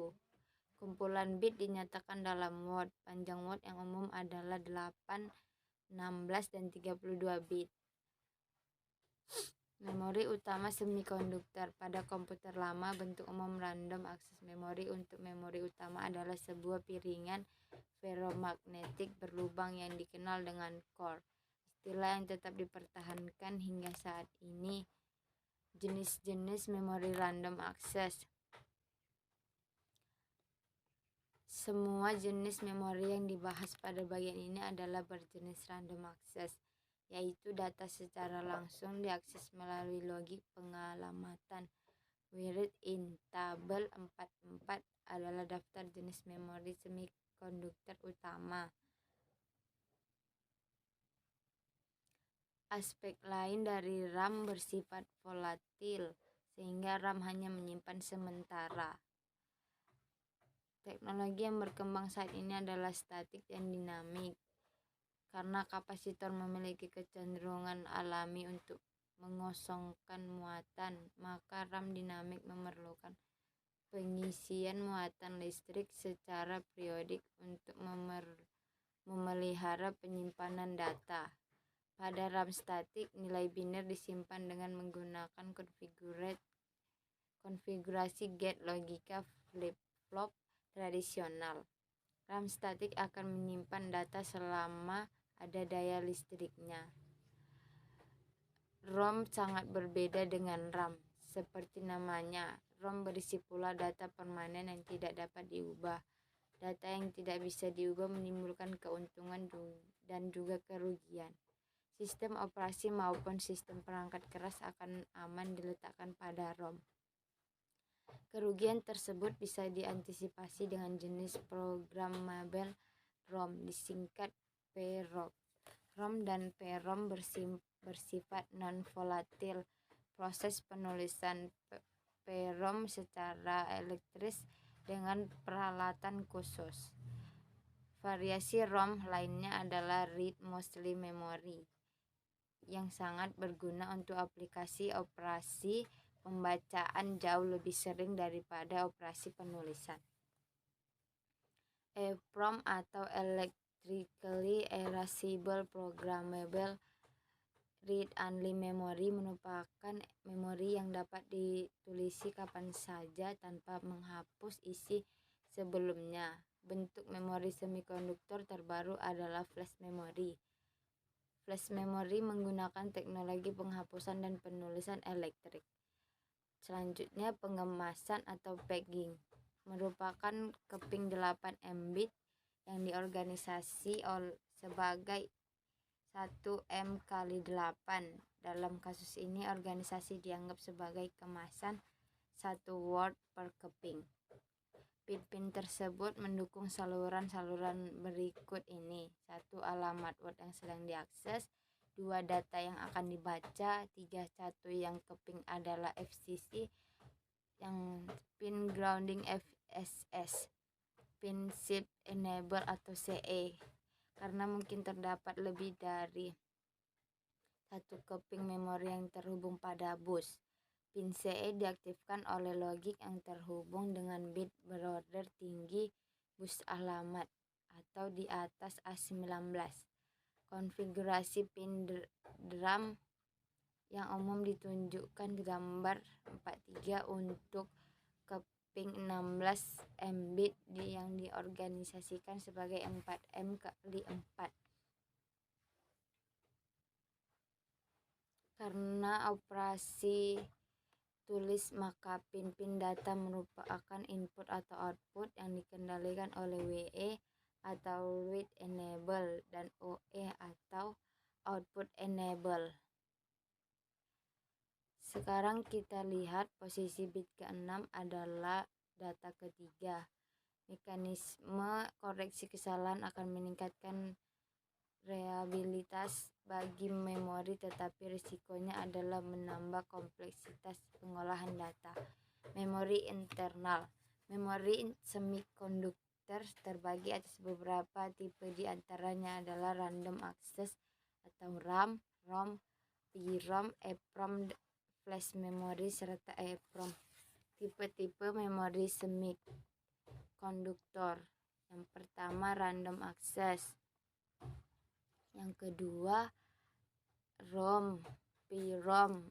Kumpulan bit dinyatakan dalam word. Panjang word yang umum adalah 8, 16, dan 32 bit. Memori utama semikonduktor. Pada komputer lama, bentuk umum random access memory untuk memori utama adalah sebuah piringan ferromagnetik berlubang yang dikenal dengan core. Istilah yang tetap dipertahankan hingga saat ini. Jenis-jenis memori random access. Semua jenis memori yang dibahas pada bagian ini adalah berjenis random access, yaitu data secara langsung diakses melalui logik pengalamatan. Word in tabel 44 adalah daftar jenis memori semikonduktor utama. Aspek lain dari RAM bersifat volatil, sehingga RAM hanya menyimpan sementara. Teknologi yang berkembang saat ini adalah statik dan dinamik. Karena kapasitor memiliki kecenderungan alami untuk mengosongkan muatan, maka RAM dinamik memerlukan pengisian muatan listrik secara periodik untuk memelihara penyimpanan data. Pada RAM statik, nilai biner disimpan dengan menggunakan konfigurasi gate logika flip-flop tradisional. RAM statik akan menyimpan data selama ada daya listriknya. ROM sangat berbeda dengan RAM. Seperti namanya, ROM berisi pula data permanen yang tidak dapat diubah. Data yang tidak bisa diubah menimbulkan keuntungan dan juga kerugian. Sistem operasi maupun sistem perangkat keras akan aman diletakkan pada ROM. Kerugian tersebut bisa diantisipasi dengan jenis programmable ROM, disingkat PROM. ROM dan PROM bersifat non-volatil. Proses penulisan PROM secara elektris dengan peralatan khusus. Variasi ROM lainnya adalah read mostly memory, yang sangat berguna untuk aplikasi operasi pembacaan jauh lebih sering daripada operasi penulisan. EEPROM atau Electrically Erasable Programmable Read-Only Memory merupakan memori yang dapat ditulisi kapan saja tanpa menghapus isi sebelumnya. Bentuk memori semikonduktor terbaru adalah flash memory. Flash memory menggunakan teknologi penghapusan dan penulisan elektrik. Selanjutnya pengemasan atau packing merupakan keping 8 Mbit yang diorganisasi sebagai 1 M kali 8. Dalam kasus ini organisasi dianggap sebagai kemasan 1 word per keping. Pin-pin tersebut mendukung saluran-saluran berikut ini. 1. Alamat word yang sedang diakses. 2. Data yang akan dibaca. 3. Satu yang keping adalah FCC, yang pin grounding FSS, pin shift enable atau CE, karena mungkin terdapat lebih dari 1 keping memori yang terhubung pada bus. Pin CE diaktifkan oleh logik yang terhubung dengan bit berorder tinggi bus alamat atau di atas A19. Konfigurasi pin DRAM yang umum ditunjukkan gambar 43 untuk keping 16 Mbit yang diorganisasikan sebagai 4M kali 4. Karena operasi tulis, maka pin-pin data merupakan input atau output yang dikendalikan oleh WE atau read enable dan OE atau output enable. Sekarang kita lihat posisi bit ke-6 adalah data ketiga. Mekanisme koreksi kesalahan akan meningkatkan reliabilitas bagi memori, tetapi risikonya adalah menambah kompleksitas pengolahan data. Memori internal. Memori semikonduktor terbagi atas beberapa tipe, di antaranya adalah random access atau RAM, ROM, PROM, EPROM, flash memory, serta EEPROM. Tipe-tipe memori semikonduktor. Yang pertama random access. Yang kedua ROM, PROM,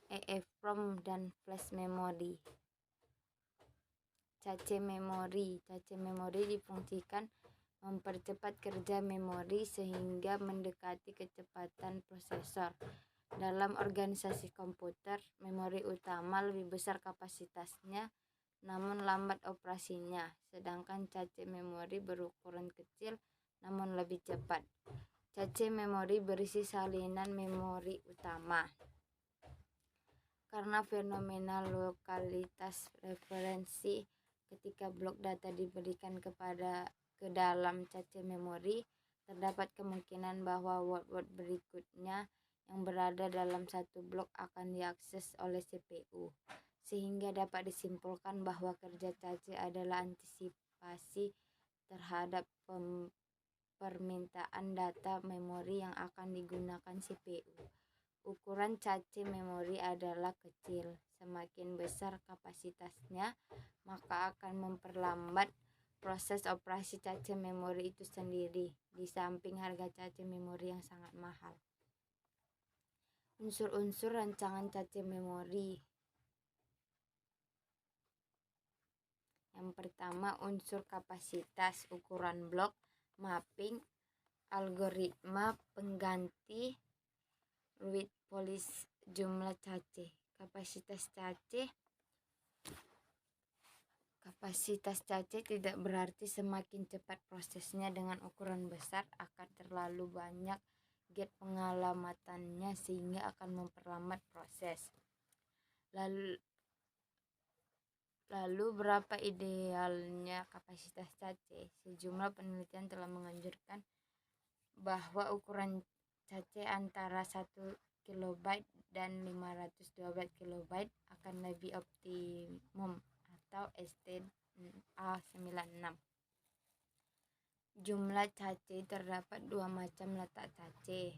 EEPROM, dan flash memory. Cache memori. Cache memori difungsikan mempercepat kerja memori sehingga mendekati kecepatan prosesor. Dalam organisasi komputer, memori utama lebih besar kapasitasnya namun lambat operasinya, sedangkan cache memori berukuran kecil namun lebih cepat. Cache memori berisi salinan memori utama. Karena fenomena lokalitas referensi ketika blok data diberikan ke dalam cache memori, terdapat kemungkinan bahwa word-word berikutnya yang berada dalam satu blok akan diakses oleh CPU, sehingga dapat disimpulkan bahwa kerja cache adalah antisipasi terhadap permintaan data memori yang akan digunakan CPU. Ukuran cache memori adalah kecil. Semakin besar kapasitasnya, maka akan memperlambat proses operasi cache memori itu sendiri, di samping harga cache memori yang sangat mahal. Unsur-unsur rancangan cache memori. Yang pertama, unsur kapasitas, ukuran blok, mapping, algoritma pengganti, width policy, jumlah cache. Kapasitas cache tidak berarti semakin cepat prosesnya. Dengan ukuran besar akan terlalu banyak gate pengalamannya sehingga akan memperlambat proses. Lalu berapa idealnya kapasitas cache? Sejumlah penelitian telah menganjurkan bahwa ukuran cache antara 1 KB dan 512 KB akan lebih optimum atau ST-A96. Jumlah cache. Terdapat dua macam letak cache.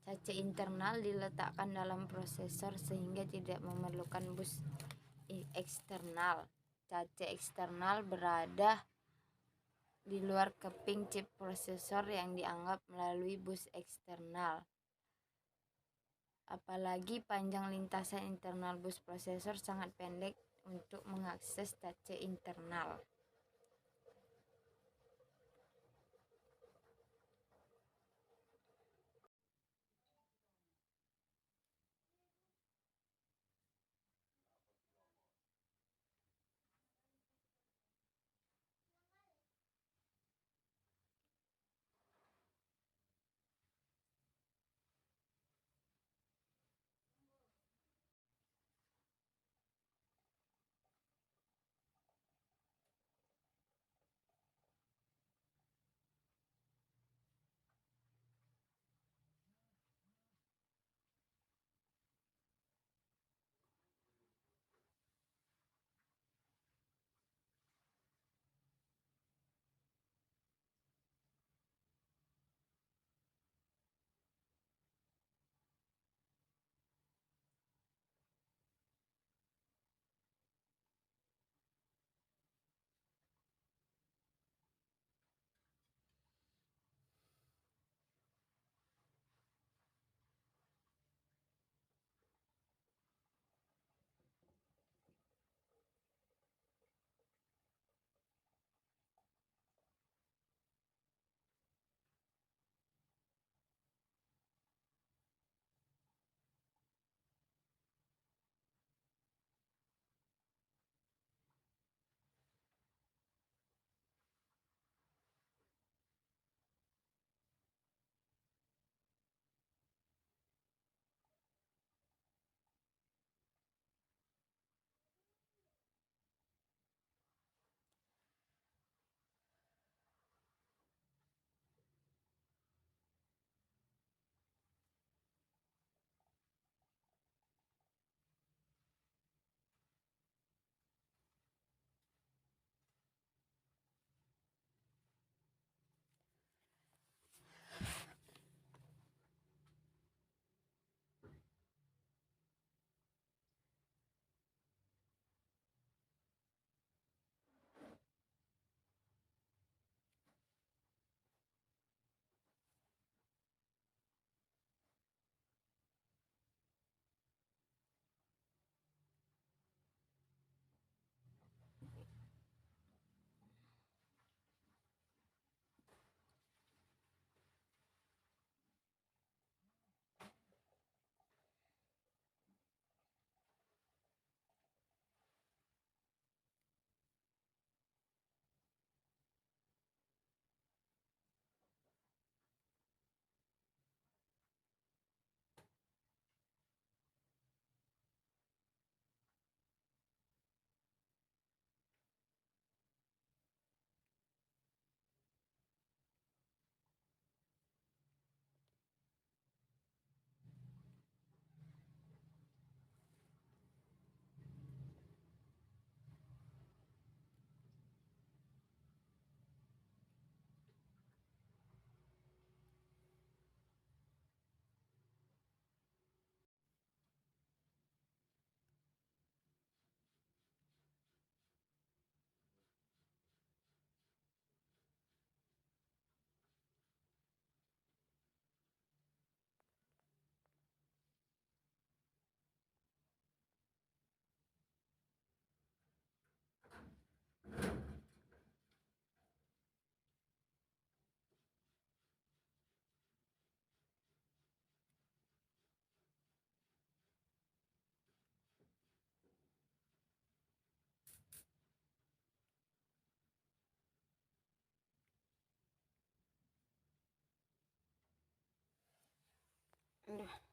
Cache internal diletakkan dalam prosesor sehingga tidak memerlukan bus eksternal. Cache eksternal berada di luar keping chip prosesor yang dianggap melalui bus eksternal. Apalagi panjang lintasan internal bus prosesor sangat pendek untuk mengakses cache internal. Aduh.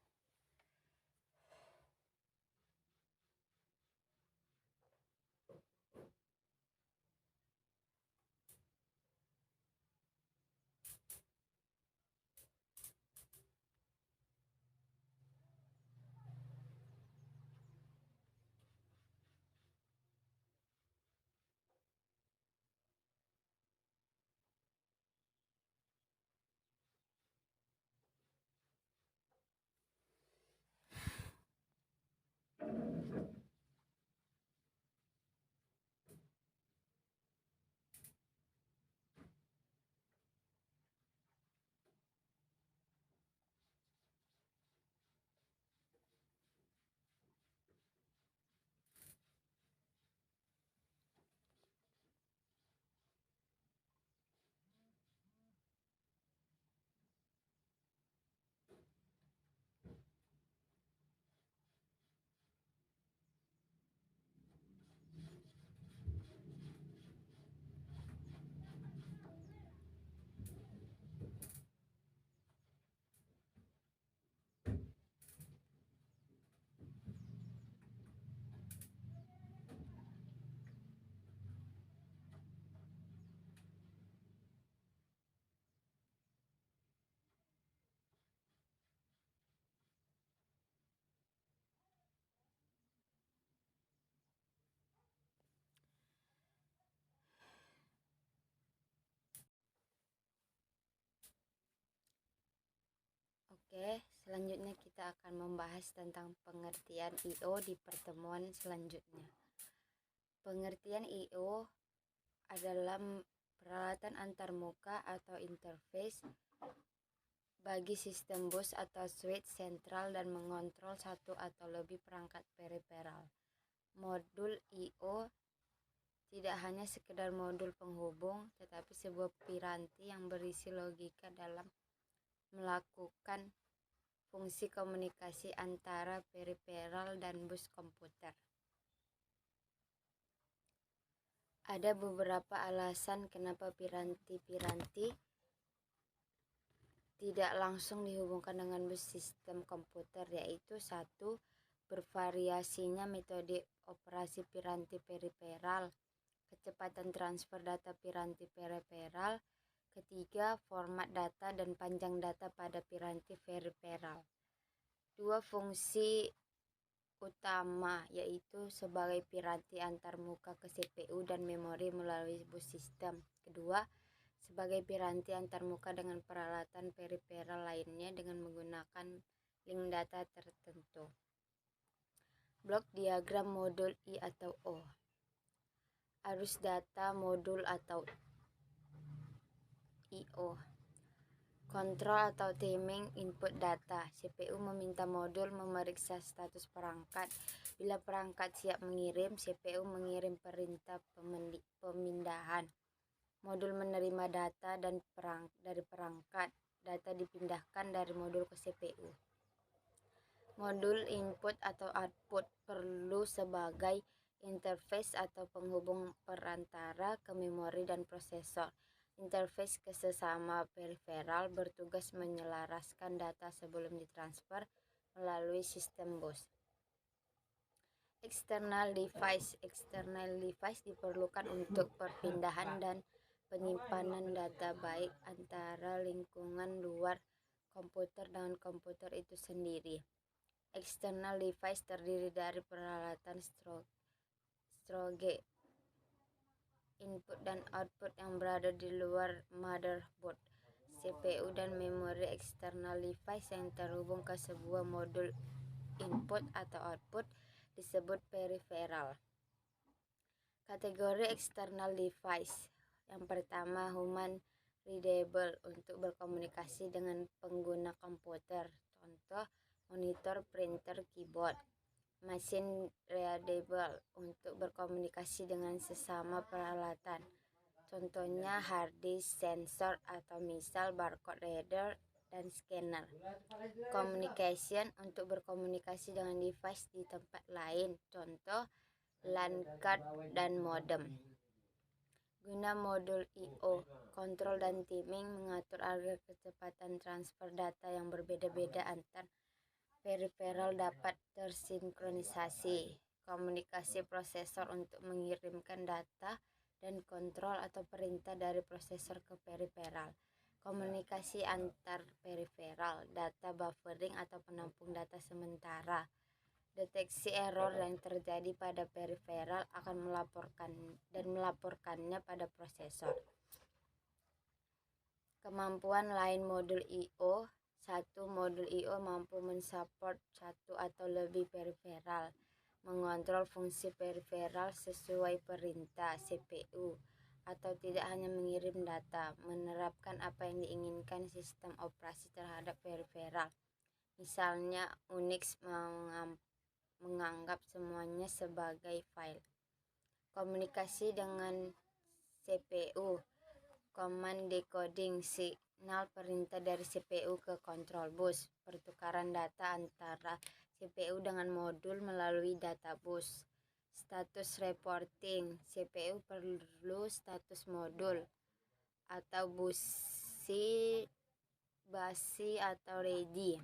Oke, selanjutnya kita akan membahas tentang pengertian I/O di pertemuan selanjutnya. Pengertian I/O adalah peralatan antarmuka atau interface bagi sistem bus atau switch sentral dan mengontrol satu atau lebih perangkat periferal. Modul I/O tidak hanya sekedar modul penghubung, tetapi sebuah piranti yang berisi logika dalam melakukan fungsi komunikasi antara periferal dan bus komputer. Ada beberapa alasan kenapa piranti-piranti tidak langsung dihubungkan dengan bus sistem komputer, yaitu 1. Bervariasinya metode operasi piranti periferal, kecepatan transfer data piranti periferal. Ketiga, format data dan panjang data pada piranti periferal. 2. Fungsi utama, yaitu sebagai piranti antarmuka ke CPU dan memori melalui bus sistem. Kedua, sebagai piranti antarmuka dengan peralatan periferal lainnya dengan menggunakan link data tertentu. Blok diagram modul I atau O. Arus data modul atau I/O. Kontrol atau timing input data. CPU meminta modul memeriksa status perangkat. Bila perangkat siap mengirim, CPU mengirim perintah pemindahan. Modul menerima data dari perangkat. Data dipindahkan dari modul ke CPU. Modul input atau output perlu sebagai interface atau penghubung perantara ke memori dan prosesor. Interface ke sesama periferal bertugas menyelaraskan data sebelum ditransfer melalui sistem bus. External device. External device diperlukan untuk perpindahan dan penyimpanan data baik antara lingkungan luar komputer dengan komputer itu sendiri. External device terdiri dari peralatan stroge, input dan output yang berada di luar motherboard, CPU dan memori. External device yang terhubung ke sebuah modul input atau output disebut periferal. Kategori external device. Yang pertama, human readable, untuk berkomunikasi dengan pengguna komputer. Contoh, monitor, printer, keyboard. Machine readable, untuk berkomunikasi dengan sesama peralatan. Contohnya hard disk, sensor, atau misal barcode reader dan scanner. Communication, untuk berkomunikasi dengan device di tempat lain. Contoh LAN card dan modem. Guna modul I/O, kontrol dan timing, mengatur agar kecepatan transfer data yang berbeda-beda antar periferal dapat tersinkronisasi. Komunikasi prosesor untuk mengirimkan data dan kontrol atau perintah dari prosesor ke periferal. Komunikasi antar periferal, data buffering atau penampung data sementara. Deteksi error yang terjadi pada periferal akan melaporkannya pada prosesor. Kemampuan lain modul I/O. 1. Modul I/O mampu mensupport satu atau lebih periferal, mengontrol fungsi periferal sesuai perintah CPU, atau tidak hanya mengirim data, menerapkan apa yang diinginkan sistem operasi terhadap periferal. Misalnya, Unix menganggap semuanya sebagai file. Komunikasi dengan CPU. Command decoding, signal perintah dari CPU ke control bus, pertukaran data antara CPU dengan modul melalui data bus. Status reporting, CPU perlu status modul atau basi atau ready.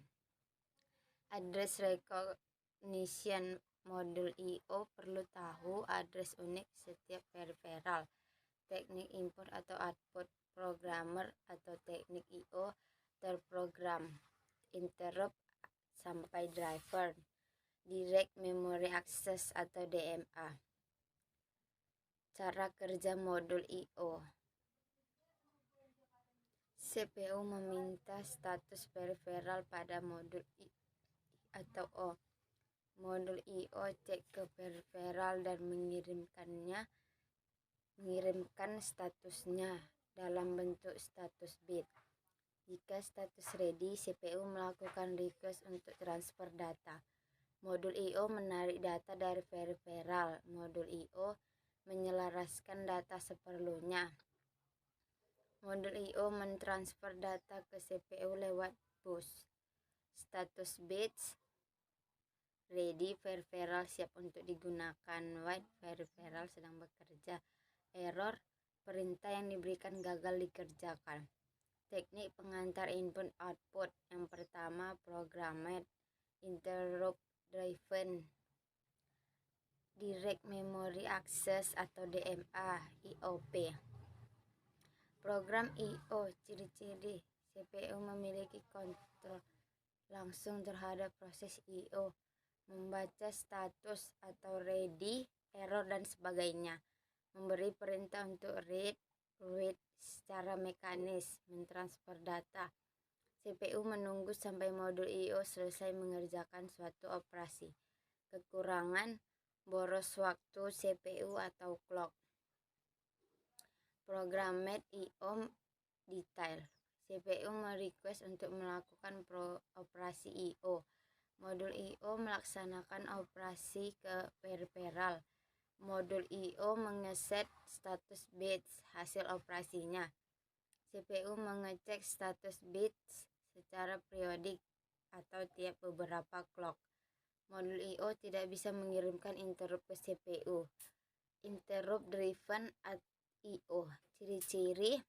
Address recognition, modul I/O perlu tahu address unik setiap periferal. Teknik input atau output programmer atau teknik I/O terprogram, interrupt sampai driver. Direct Memory Access atau DMA. Cara kerja modul I/O. CPU meminta status periferal pada modul I atau O. Modul I/O cek ke periferal dan mengirimkan statusnya dalam bentuk status bit. Jika status ready, CPU melakukan request untuk transfer data. Modul I/O menarik data dari periferal. Modul I/O menyelaraskan data seperlunya. Modul I/O mentransfer data ke CPU lewat bus. Status bits ready, periferal siap untuk digunakan. Wait, periferal sedang bekerja. Error, perintah yang diberikan gagal dikerjakan. Teknik pengantar input output. Yang pertama, programmed interrupt driven. Direct Memory Access atau DMA, IOP. Program I/O. Ciri-ciri: CPU memiliki kontrol langsung terhadap proses I/O, membaca status atau ready, error, dan sebagainya. Memberi perintah untuk read, write secara mekanis, mentransfer data. CPU menunggu sampai modul I/O selesai mengerjakan suatu operasi. Kekurangan: boros waktu CPU atau clock. Programmed I/O detail. CPU merequest untuk melakukan operasi I/O. Modul I/O melaksanakan operasi ke periferal. Modul I/O mengeset status bits hasil operasinya. CPU mengecek status bits secara periodik atau tiap beberapa clock. Modul I/O tidak bisa mengirimkan interrupt ke CPU. Interrupt driven I/O. Ciri-ciri: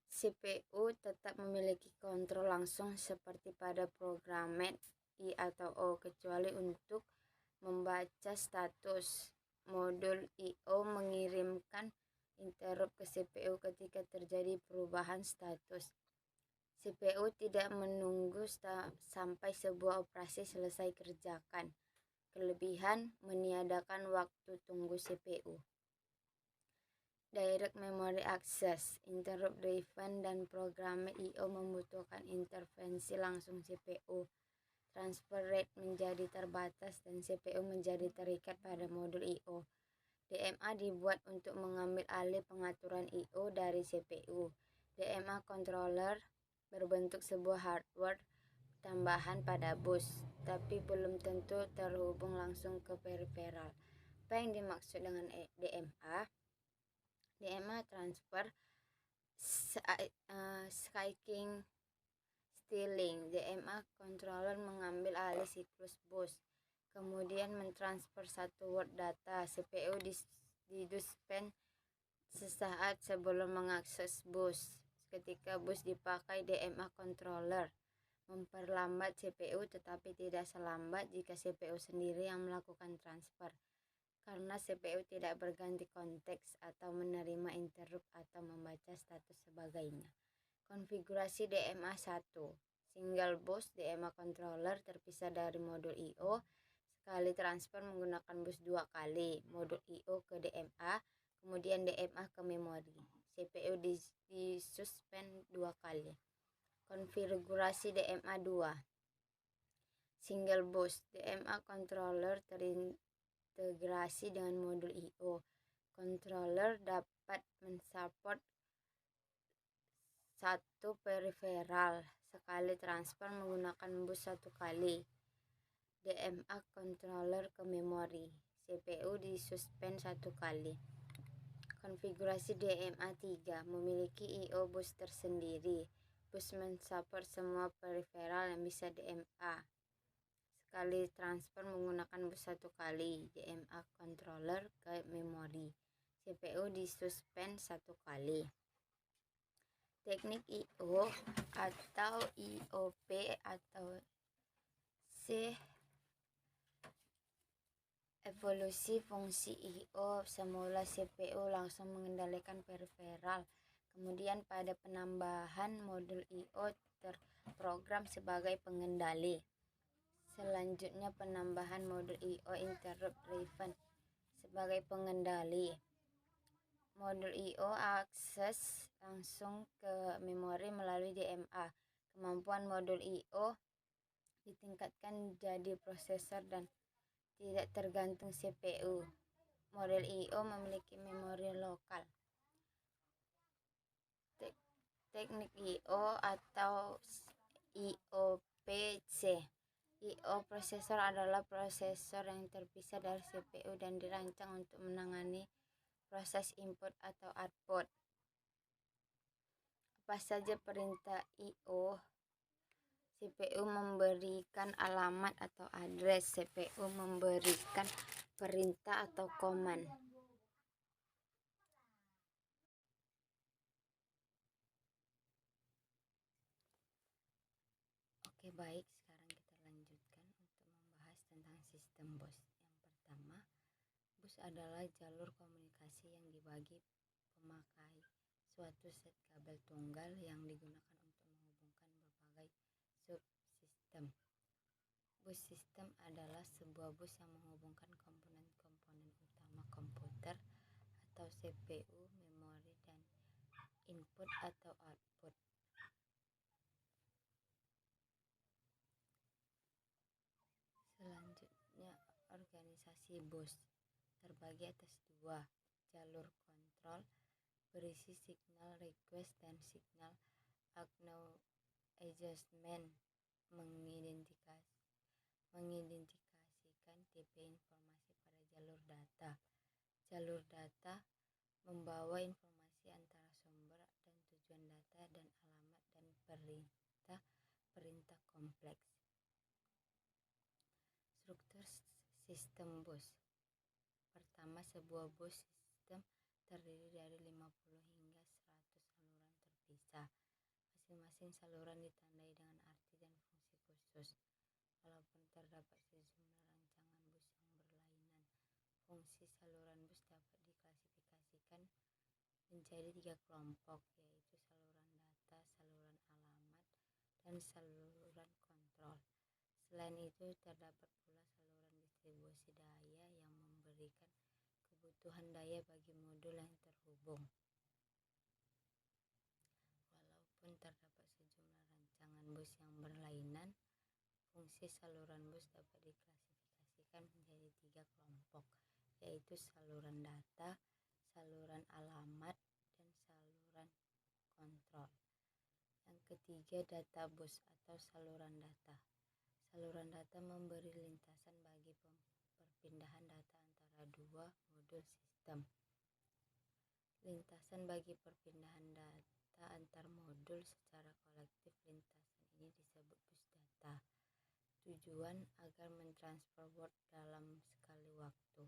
CPU tetap memiliki kontrol langsung seperti pada programmed I atau O, kecuali untuk membaca status. Modul I/O mengirimkan interrupt ke CPU ketika terjadi perubahan status. CPU tidak menunggu sampai sebuah operasi selesai kerjakan. Kelebihan: meniadakan waktu tunggu CPU. Direct Memory Access, interrupt driven dan programmed I/O membutuhkan intervensi langsung CPU. Transfer rate menjadi terbatas dan CPU menjadi terikat pada modul I/O. DMA dibuat untuk mengambil alih pengaturan I/O dari CPU. DMA controller berbentuk sebuah hardware tambahan pada bus, tapi belum tentu terhubung langsung ke periferal. Apa yang dimaksud dengan DMA? DMA transfer skyking stealing. DMA controller mengambil alih siklus bus, kemudian mentransfer satu word data. CPU disuspend sesaat sebelum mengakses bus. Ketika bus dipakai DMA controller memperlambat CPU tetapi tidak selambat jika CPU sendiri yang melakukan transfer, karena CPU tidak berganti konteks atau menerima interrupt atau membaca status sebagainya. Konfigurasi DMA 1. Single bus DMA controller terpisah dari modul I/O. Sekali transfer menggunakan bus 2 kali, modul I/O ke DMA, kemudian DMA ke memori. CPU disuspend 2 kali. Konfigurasi DMA 2. Single bus DMA controller terintegrasi dengan modul I/O. Controller dapat mensupport satu peripheral sekali transfer menggunakan bus 1 kali. DMA controller ke memori. CPU disuspend 1 kali. Konfigurasi DMA 3 memiliki I/O bus tersendiri. Bus mensupport semua peripheral yang bisa DMA. Sekali transfer menggunakan bus 1 kali. DMA controller ke memori. CPU disuspend 1 kali. Teknik I/O atau IOP atau C. Evolusi fungsi I/O. Semula CPU langsung mengendalikan peripheral. Kemudian pada penambahan modul I/O terprogram sebagai pengendali. Selanjutnya penambahan modul I/O interrupt driven sebagai pengendali. Modul I/O akses langsung ke memori melalui DMA. Kemampuan modul I/O ditingkatkan jadi prosesor dan tidak tergantung CPU. Model I/O memiliki memori lokal. Teknik I/O atau IOPC. I/O prosesor adalah prosesor yang terpisah dari CPU dan dirancang untuk menangani proses input atau output. Apa saja perintah I/O? CPU memberikan alamat atau address. CPU memberikan perintah atau command. Oke, baik, sekarang kita lanjutkan untuk membahas tentang sistem bus. Yang pertama, bus adalah jalur komunikasi yang dibagi pemakai suatu set kabel tunggal yang digunakan untuk menghubungkan berbagai subsistem. Bus system adalah sebuah bus yang menghubungkan komponen-komponen utama komputer atau CPU, memori, dan input atau output. Selanjutnya, organisasi bus terbagi atas 2 jalur kontrol berisi signal request dan signal acknowledgement, mengidentifikasikan tipe informasi pada jalur data. Jalur data membawa informasi antara sumber dan tujuan data dan alamat dan perintah kompleks. Struktur sistem bus. Pertama, sebuah bus sistem terdiri dari 50 hingga 100 saluran terpisah. Masing-masing saluran ditandai dengan arti dan fungsi khusus. Walaupun terdapat sejumlah rancangan bus yang berlainan, fungsi saluran bus dapat diklasifikasikan menjadi 3 kelompok, yaitu saluran data, saluran alamat, dan saluran kontrol. Selain itu, terdapat pula saluran distribusi daya yang memberikan kebutuhan daya bagi modul yang terhubung. Walaupun terdapat sejumlah rancangan bus yang berlainan, fungsi saluran bus dapat diklasifikasikan menjadi 3 kelompok, yaitu saluran data, saluran alamat, dan saluran kontrol. Yang ketiga, data bus atau saluran data. Saluran data memberi lintasan bagi perpindahan data antara 2 modul sistem. Lintasan bagi perpindahan data antar modul secara kolektif. Lintasan ini disebut bus data. Tujuan agar mentransfer word dalam sekali waktu.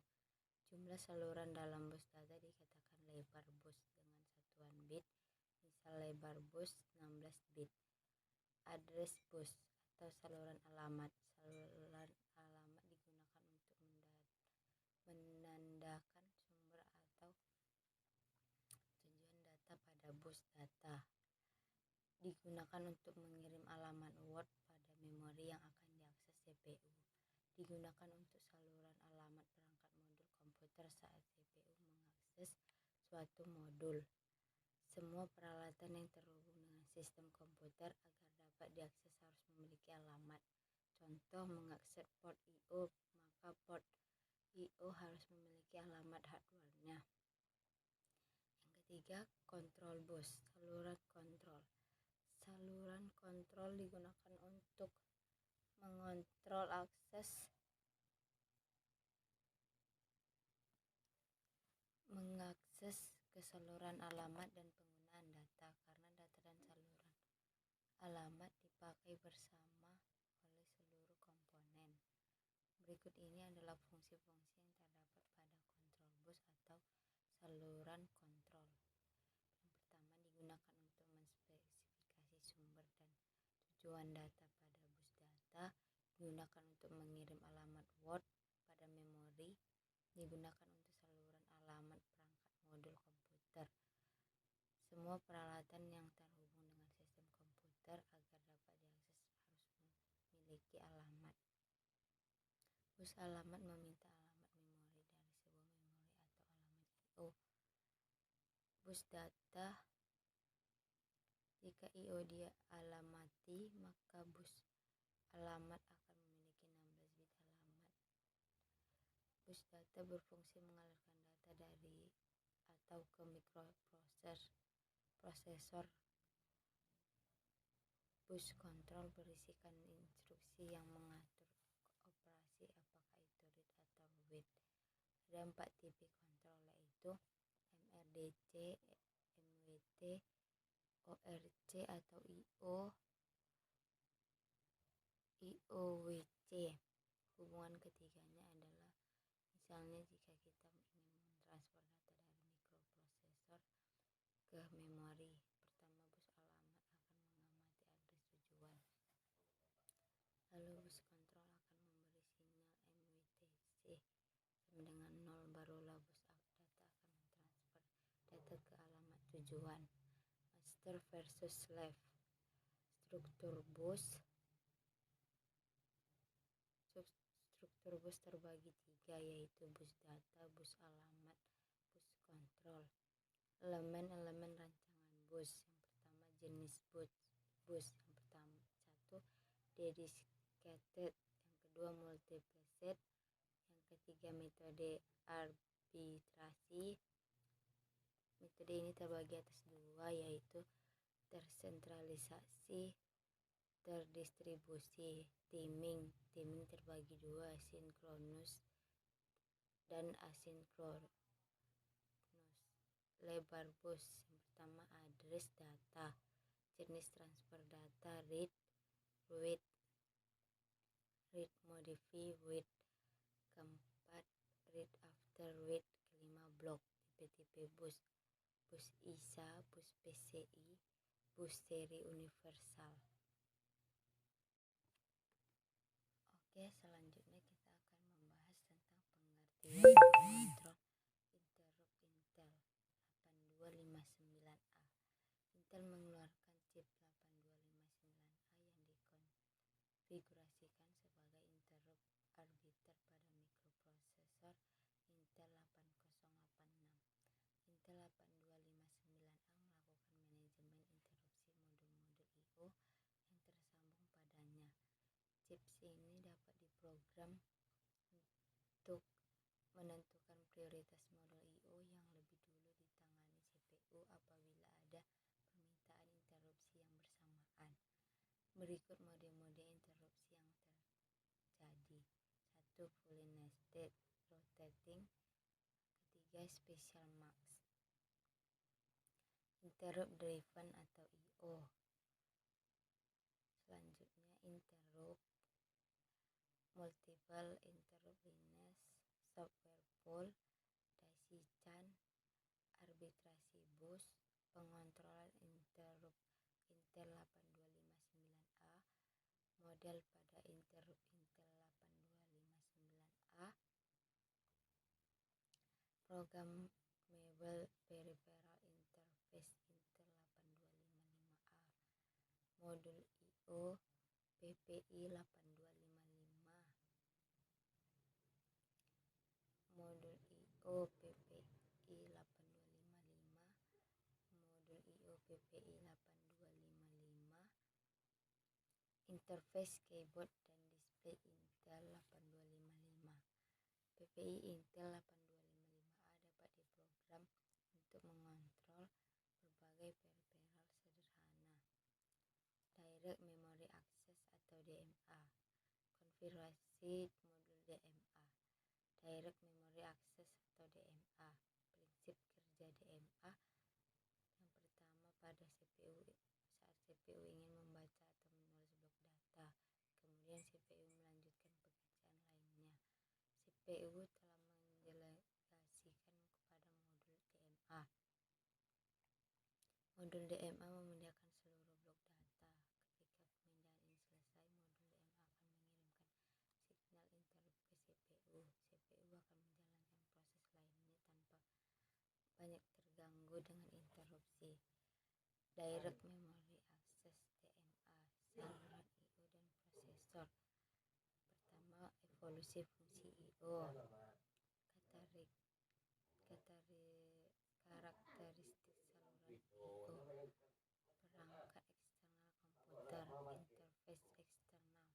Jumlah saluran dalam bus data dikatakan lebar bus dengan satuan bit. Misal lebar bus 16 bit. address bus atau saluran alamat. Saluran alamat digunakan untuk menandakan sumber atau tujuan data pada bus data. Digunakan untuk mengirim alamat Word pada memori yang akan diakses CPU. Digunakan untuk saluran alamat perangkat modul komputer saat CPU mengakses suatu modul. Semua peralatan yang terhubung dengan sistem komputer agar dapat diakses harus memiliki alamat. Contoh, mengakses port I/O, maka port I/O harus memiliki alamat hardware-nya. Yang ketiga, kontrol bus, saluran kontrol. Saluran kontrol digunakan untuk mengontrol mengakses ke saluran alamat dan penggunaan data, karena data dan saluran alamat dipakai bersama oleh seluruh komponen. Berikut ini adalah fungsi-fungsi yang terdapat pada kontrol bus atau saluran kontrol. Yang pertama, digunakan untuk menspesifikasi sumber dan tujuan data pada bus data. Digunakan untuk mengirim alamat Word pada memori. Digunakan untuk saluran alamat perangkat modul komputer. Semua peralatan yang terhubung dengan sistem komputer agar dapat diakses harus memiliki alamat. Bus alamat meminta alamat memori dari sebuah memori atau alamat I/O. Bus data, jika I/O dialamati, maka bus alamat akan memiliki 16 bit alamat. Bus data berfungsi mengalirkan data dari atau ke mikroprosesor. Bus kontrol berisikan instruksi yang mengatur operasi, apakah itu read atau write. Ada 4 tipe kontrol, yaitu MRDC, MWT, ORC atau IOWC. Hubungan ketiganya adalah, misalnya jika kita ingin mentransfer data dari mikroprosesor ke memori. Pertama, bus alamat akan mengamati address tujuan. Lalu bus kontrol akan memberi sinyal MWTC sama dengan 0, barulah bus data akan mentransfer data ke alamat tujuan. Master versus slave. Struktur bus terbagi 3, yaitu bus data, bus alamat, bus kontrol. Elemen-elemen rancangan bus. Yang pertama, jenis bus. Yang pertama 1, dedicated. Yang kedua, multiplexed. Yang ketiga, metode arbitrasi. Metode ini terbagi atas 2, yaitu tersentralisasi, terdistribusi. Timing terbagi 2, sinkronus dan asinkronus. Lebar bus. Yang pertama, address data. Jenis transfer data, read, write, modify, wait. Keempat, read after wait. Kelima, block. Tipe-tipe bus. Bus ISA, bus PCI, bus seri universal. Oke, selanjutnya kita akan membahas tentang pengertian pengontrol interrupt Intel 8259A. Intel mengeluarkan chip 8259A yang dikonfigurasikan sebagai interrupt arbiter pada mikroprosesor Intel 8086. Intel 8259A melakukan manajemen interupsi modul-modul I/O yang tersambung padanya. Chips ini dapat diprogram untuk menentukan prioritas modul I/O yang lebih dulu ditangani CPU apabila ada permintaan interupsi yang bersamaan. Berikut mode-mode interupsi yang terjadi. 1. Fully nested rotating. Ketiga, special max. Interrupt driven atau I/O. Selanjutnya, interrupt multiple interrupt linux, software pool, daisy chan, arbitrasi bus, pengontrolan interrupt Intel 8259A model pada interrupt Intel 8259A, Programmable Peripheral Interface Intel 8255A, modul I/O PPI 8255, modul I/O PPI 8255, modul I/O PPI 8255, interface keyboard dan display Intel 8255. PPI Intel 8255A dapat diprogram untuk mengontrol berbagai peripheral sederhana. Direct Memory Access atau DMA. Konfigurasi modul DMA. Direct Memory Access atau DMA. Prinsip kerja DMA. Yang pertama, pada CPU, saat CPU ingin membaca atau menulis blok data, kemudian CPU melanjutkan pekerjaan lainnya, CPU telah mendelegasikan kepada modul DMA. Modul DMA memindahkan seluruh blok data. Ketika pemindahan ini selesai, modul DMA akan mengirimkan signal interrupt ke CPU. CPU akan menjalankan proses lainnya tanpa banyak terganggu dengan interupsi. Direct Memory Access DMA, saluran I/O dan prosesor. Pertama, evolusi fungsi I/O. Karakteristik saluran I/O. Perangkat eksternal komputer, interface eksternal,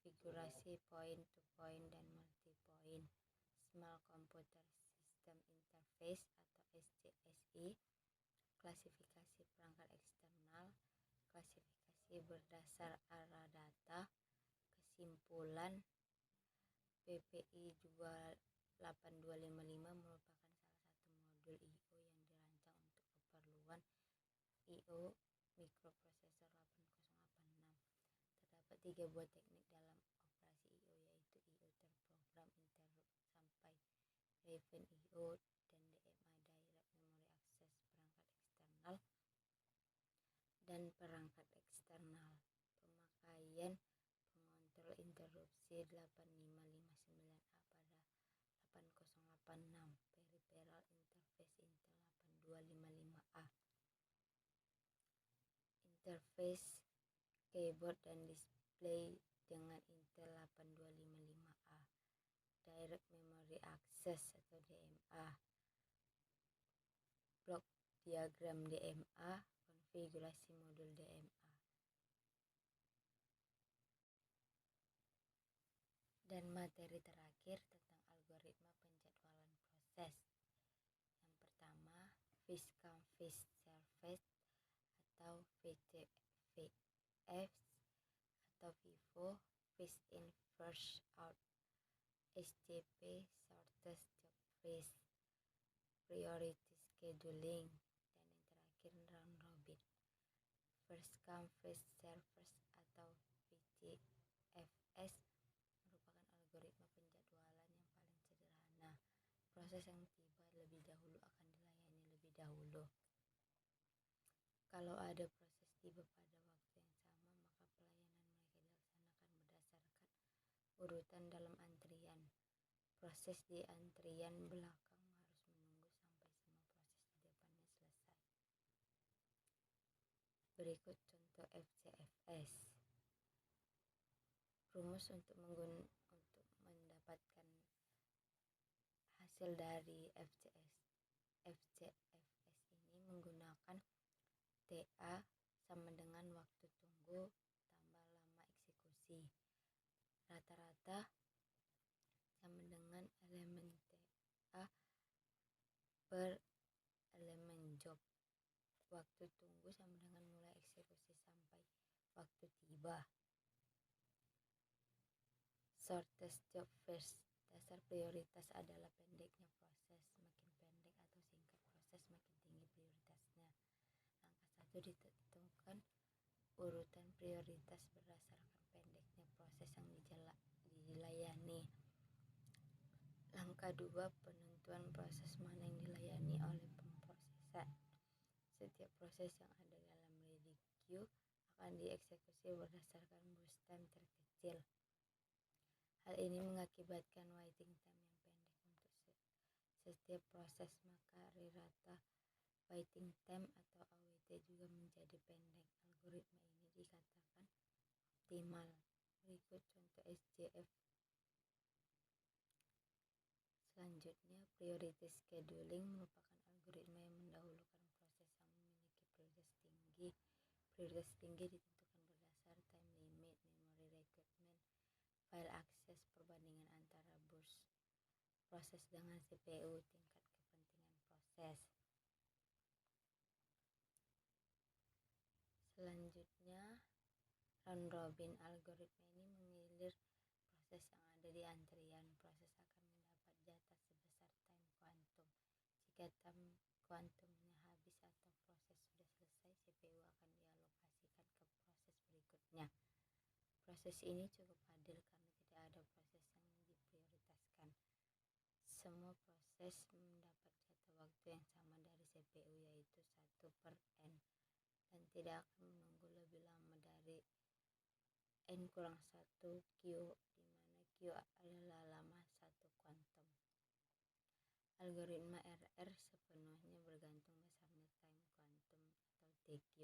konfigurasi point-to-point dan multi-point, Small Computer System Interface atau SCSI, klasifikasi perangkat eksternal, klasifikasi berdasar arah data. Kesimpulan, PPI 8255 merupakan salah satu modul I/O yang dirancang untuk keperluan I/O mikroprosesor 8086. Terdapat 3 buah teknik dalam operasi I/O, yaitu I/O terprogram, interrupt sampai driven I/O, dan DMA Direct Memory Access perangkat eksternal dan perangkat eksternal. Pemakaian pengontrol interupsi 8559A pada 8086, Peripheral Interface Intel 8255A, interface keyboard dan display dengan Intel 8255A, Direct Memory Access atau DMA, blok diagram DMA, konfigurasi modul DMA. Dan materi terakhir tentang algoritma penjadwalan proses. Yang pertama, First Come First Served atau VCVS atau FIFO, First In First Out, SCP, Shortest Job First, Priority Scheduling, dan yang terakhir Round Robin. First Come First Served atau VCFS merupakan algoritma penjadwalan yang paling sederhana. Proses yang tiba lebih dahulu akan dilayani lebih dahulu. Kalau ada proses tiba pada waktu yang sama, maka pelayanan mereka dilaksanakan berdasarkan urutan dalam antrian. Proses di antrian belakang harus menunggu sampai semua proses di depannya selesai. Berikut contoh FCFS. Rumus untuk mendapatkan hasil dari FCFS ini menggunakan TA sama dengan waktu tunggu tambah lama eksekusi. Rata-rata sama dengan elemen TA per elemen job. Waktu tunggu sama dengan mulai eksekusi sampai waktu tiba. Shortest job first. Dasar prioritas adalah pendeknya proses. Semakin pendek atau singkat proses, semakin tinggi prioritasnya. Langkah 1, ditentukan urutan prioritas berdasarkan pendeknya proses yang dilayani. Langkah 2, penentuan proses mana yang dilayani oleh pemrosesan. Setiap proses yang ada dalam ready queue akan dieksekusi berdasarkan burst time terkecil. Hal ini mengakibatkan waiting time yang pendek untuk setiap proses, maka rata waiting time atau AWT juga menjadi pendek. Algoritma ini dikatakan optimal. Berikut contoh SJF. Selanjutnya, priority scheduling merupakan algoritma yang mendahulukan proses yang memiliki prioritas tinggi. Prioritas tinggi ditentukan berdasar time limit, memory requirement, file access, perbandingan antara burst proses dengan CPU, tingkat kepentingan proses. Selanjutnya, round robin. Algoritma ini mengilir proses yang ada di antrian. Proses akan mendapat jatah sebesar time kuantum. Jika time kuantumnya habis atau proses sudah selesai, CPU akan dialokasikan ke proses berikutnya. Proses ini cukup adil karena tidak ada proses yang diprioritaskan. Semua proses mendapat jatah waktu yang sama dari CPU, yaitu 1/n, dan tidak akan menunggu lebih lama dari n-1 Q, di mana Q adalah lama satu kuantum. Algoritma RR sepenuhnya bergantung besarnya time kuantum atau TQ.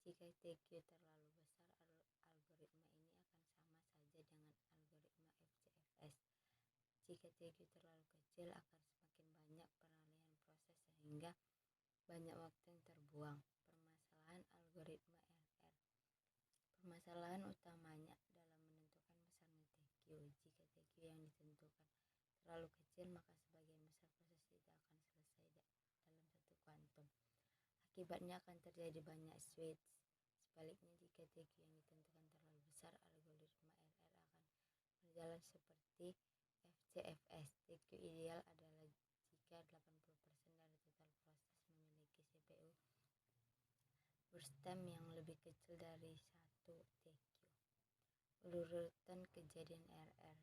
Jika TQ terlalu besar, algoritma ini akan sama saja dengan algoritma FCFS. Jika TQ terlalu kecil, akan semakin banyak peralihan proses sehingga banyak waktu yang terbuang. Permasalahan algoritma RR. Permasalahan utamanya dalam menentukan besarnya TQ. Jika TQ yang ditentukan terlalu kecil, maka sebagian besar proses tidak akan selesai dalam satu kuantum. Akibatnya akan terjadi banyak switch. Sebaliknya, jika TQ yang ditentukan terlalu besar, algoritma RR akan berjalan seperti FCFS. TQ ideal adalah jika 80% dari total proses memiliki CPU burst time yang lebih kecil dari 1 TQ. Urutan kejadian RR.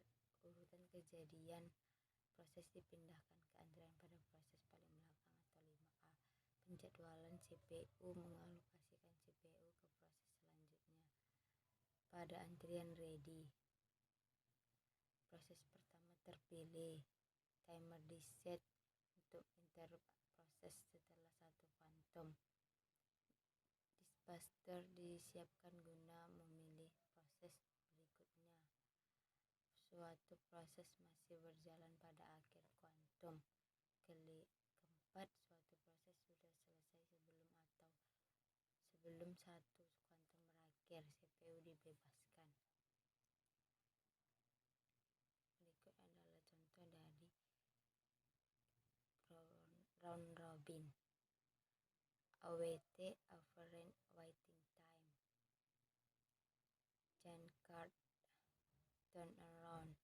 Urutan kejadian proses dipindahkan ke antrian pada proses paling belakang atau 5A. Penjadwalan CPU mengalokasikan CPU ke proses selanjutnya pada antrian ready. Proses pertama terpilih. Timer diset untuk interproses setelah satu kuantum. Dispatcher disiapkan guna memilih proses berikutnya. Suatu proses masih berjalan pada akhir kuantum. Keempat, suatu proses sudah selesai sebelum satu kuantum berakhir. CPU dibebaskan. Berikut adalah contoh dari round robin. AWT, average waiting time. Jankart, turnaround.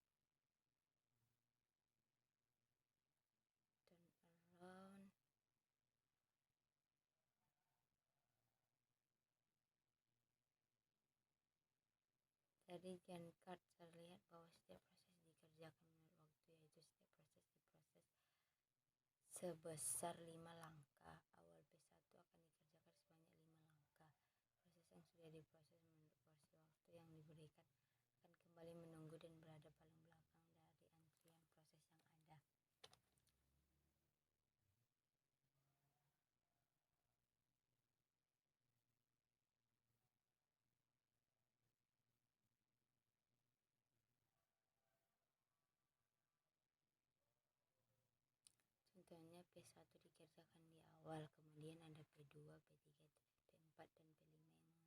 Dari Jankart terlihat bahwa setiap proses dikerjakan menurut waktu, yaitu setiap proses diproses sebesar 5 langkah. Awal P1 akan dikerjakan sebanyak 5 langkah. Proses yang sudah diproses menurut porsi waktu yang diberikan akan kembali menunggu dan berada paling belakang dari antrian proses yang ada. Contohnya, P1 dikerjakan di awal, kemudian ada P2, P3, P4,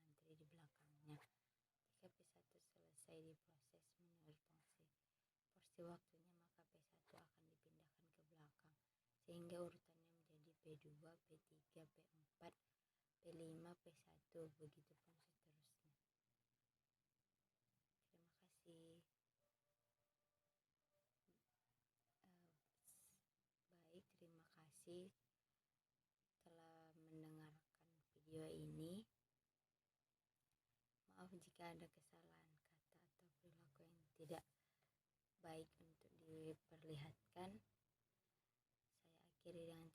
dan P5 yang mengantri di belakangnya. Jika P1 selesai diproses menurut porsi waktunya, maka P1 akan dipindahkan ke belakang, sehingga urutannya menjadi P2, P3, P4, P5, P1, begitupun seterusnya. Terima kasih. Terima kasih telah mendengarkan video ini. Maaf jika ada kesalahan kata atau perilaku yang tidak baik untuk diperlihatkan. Saya akhiri dengan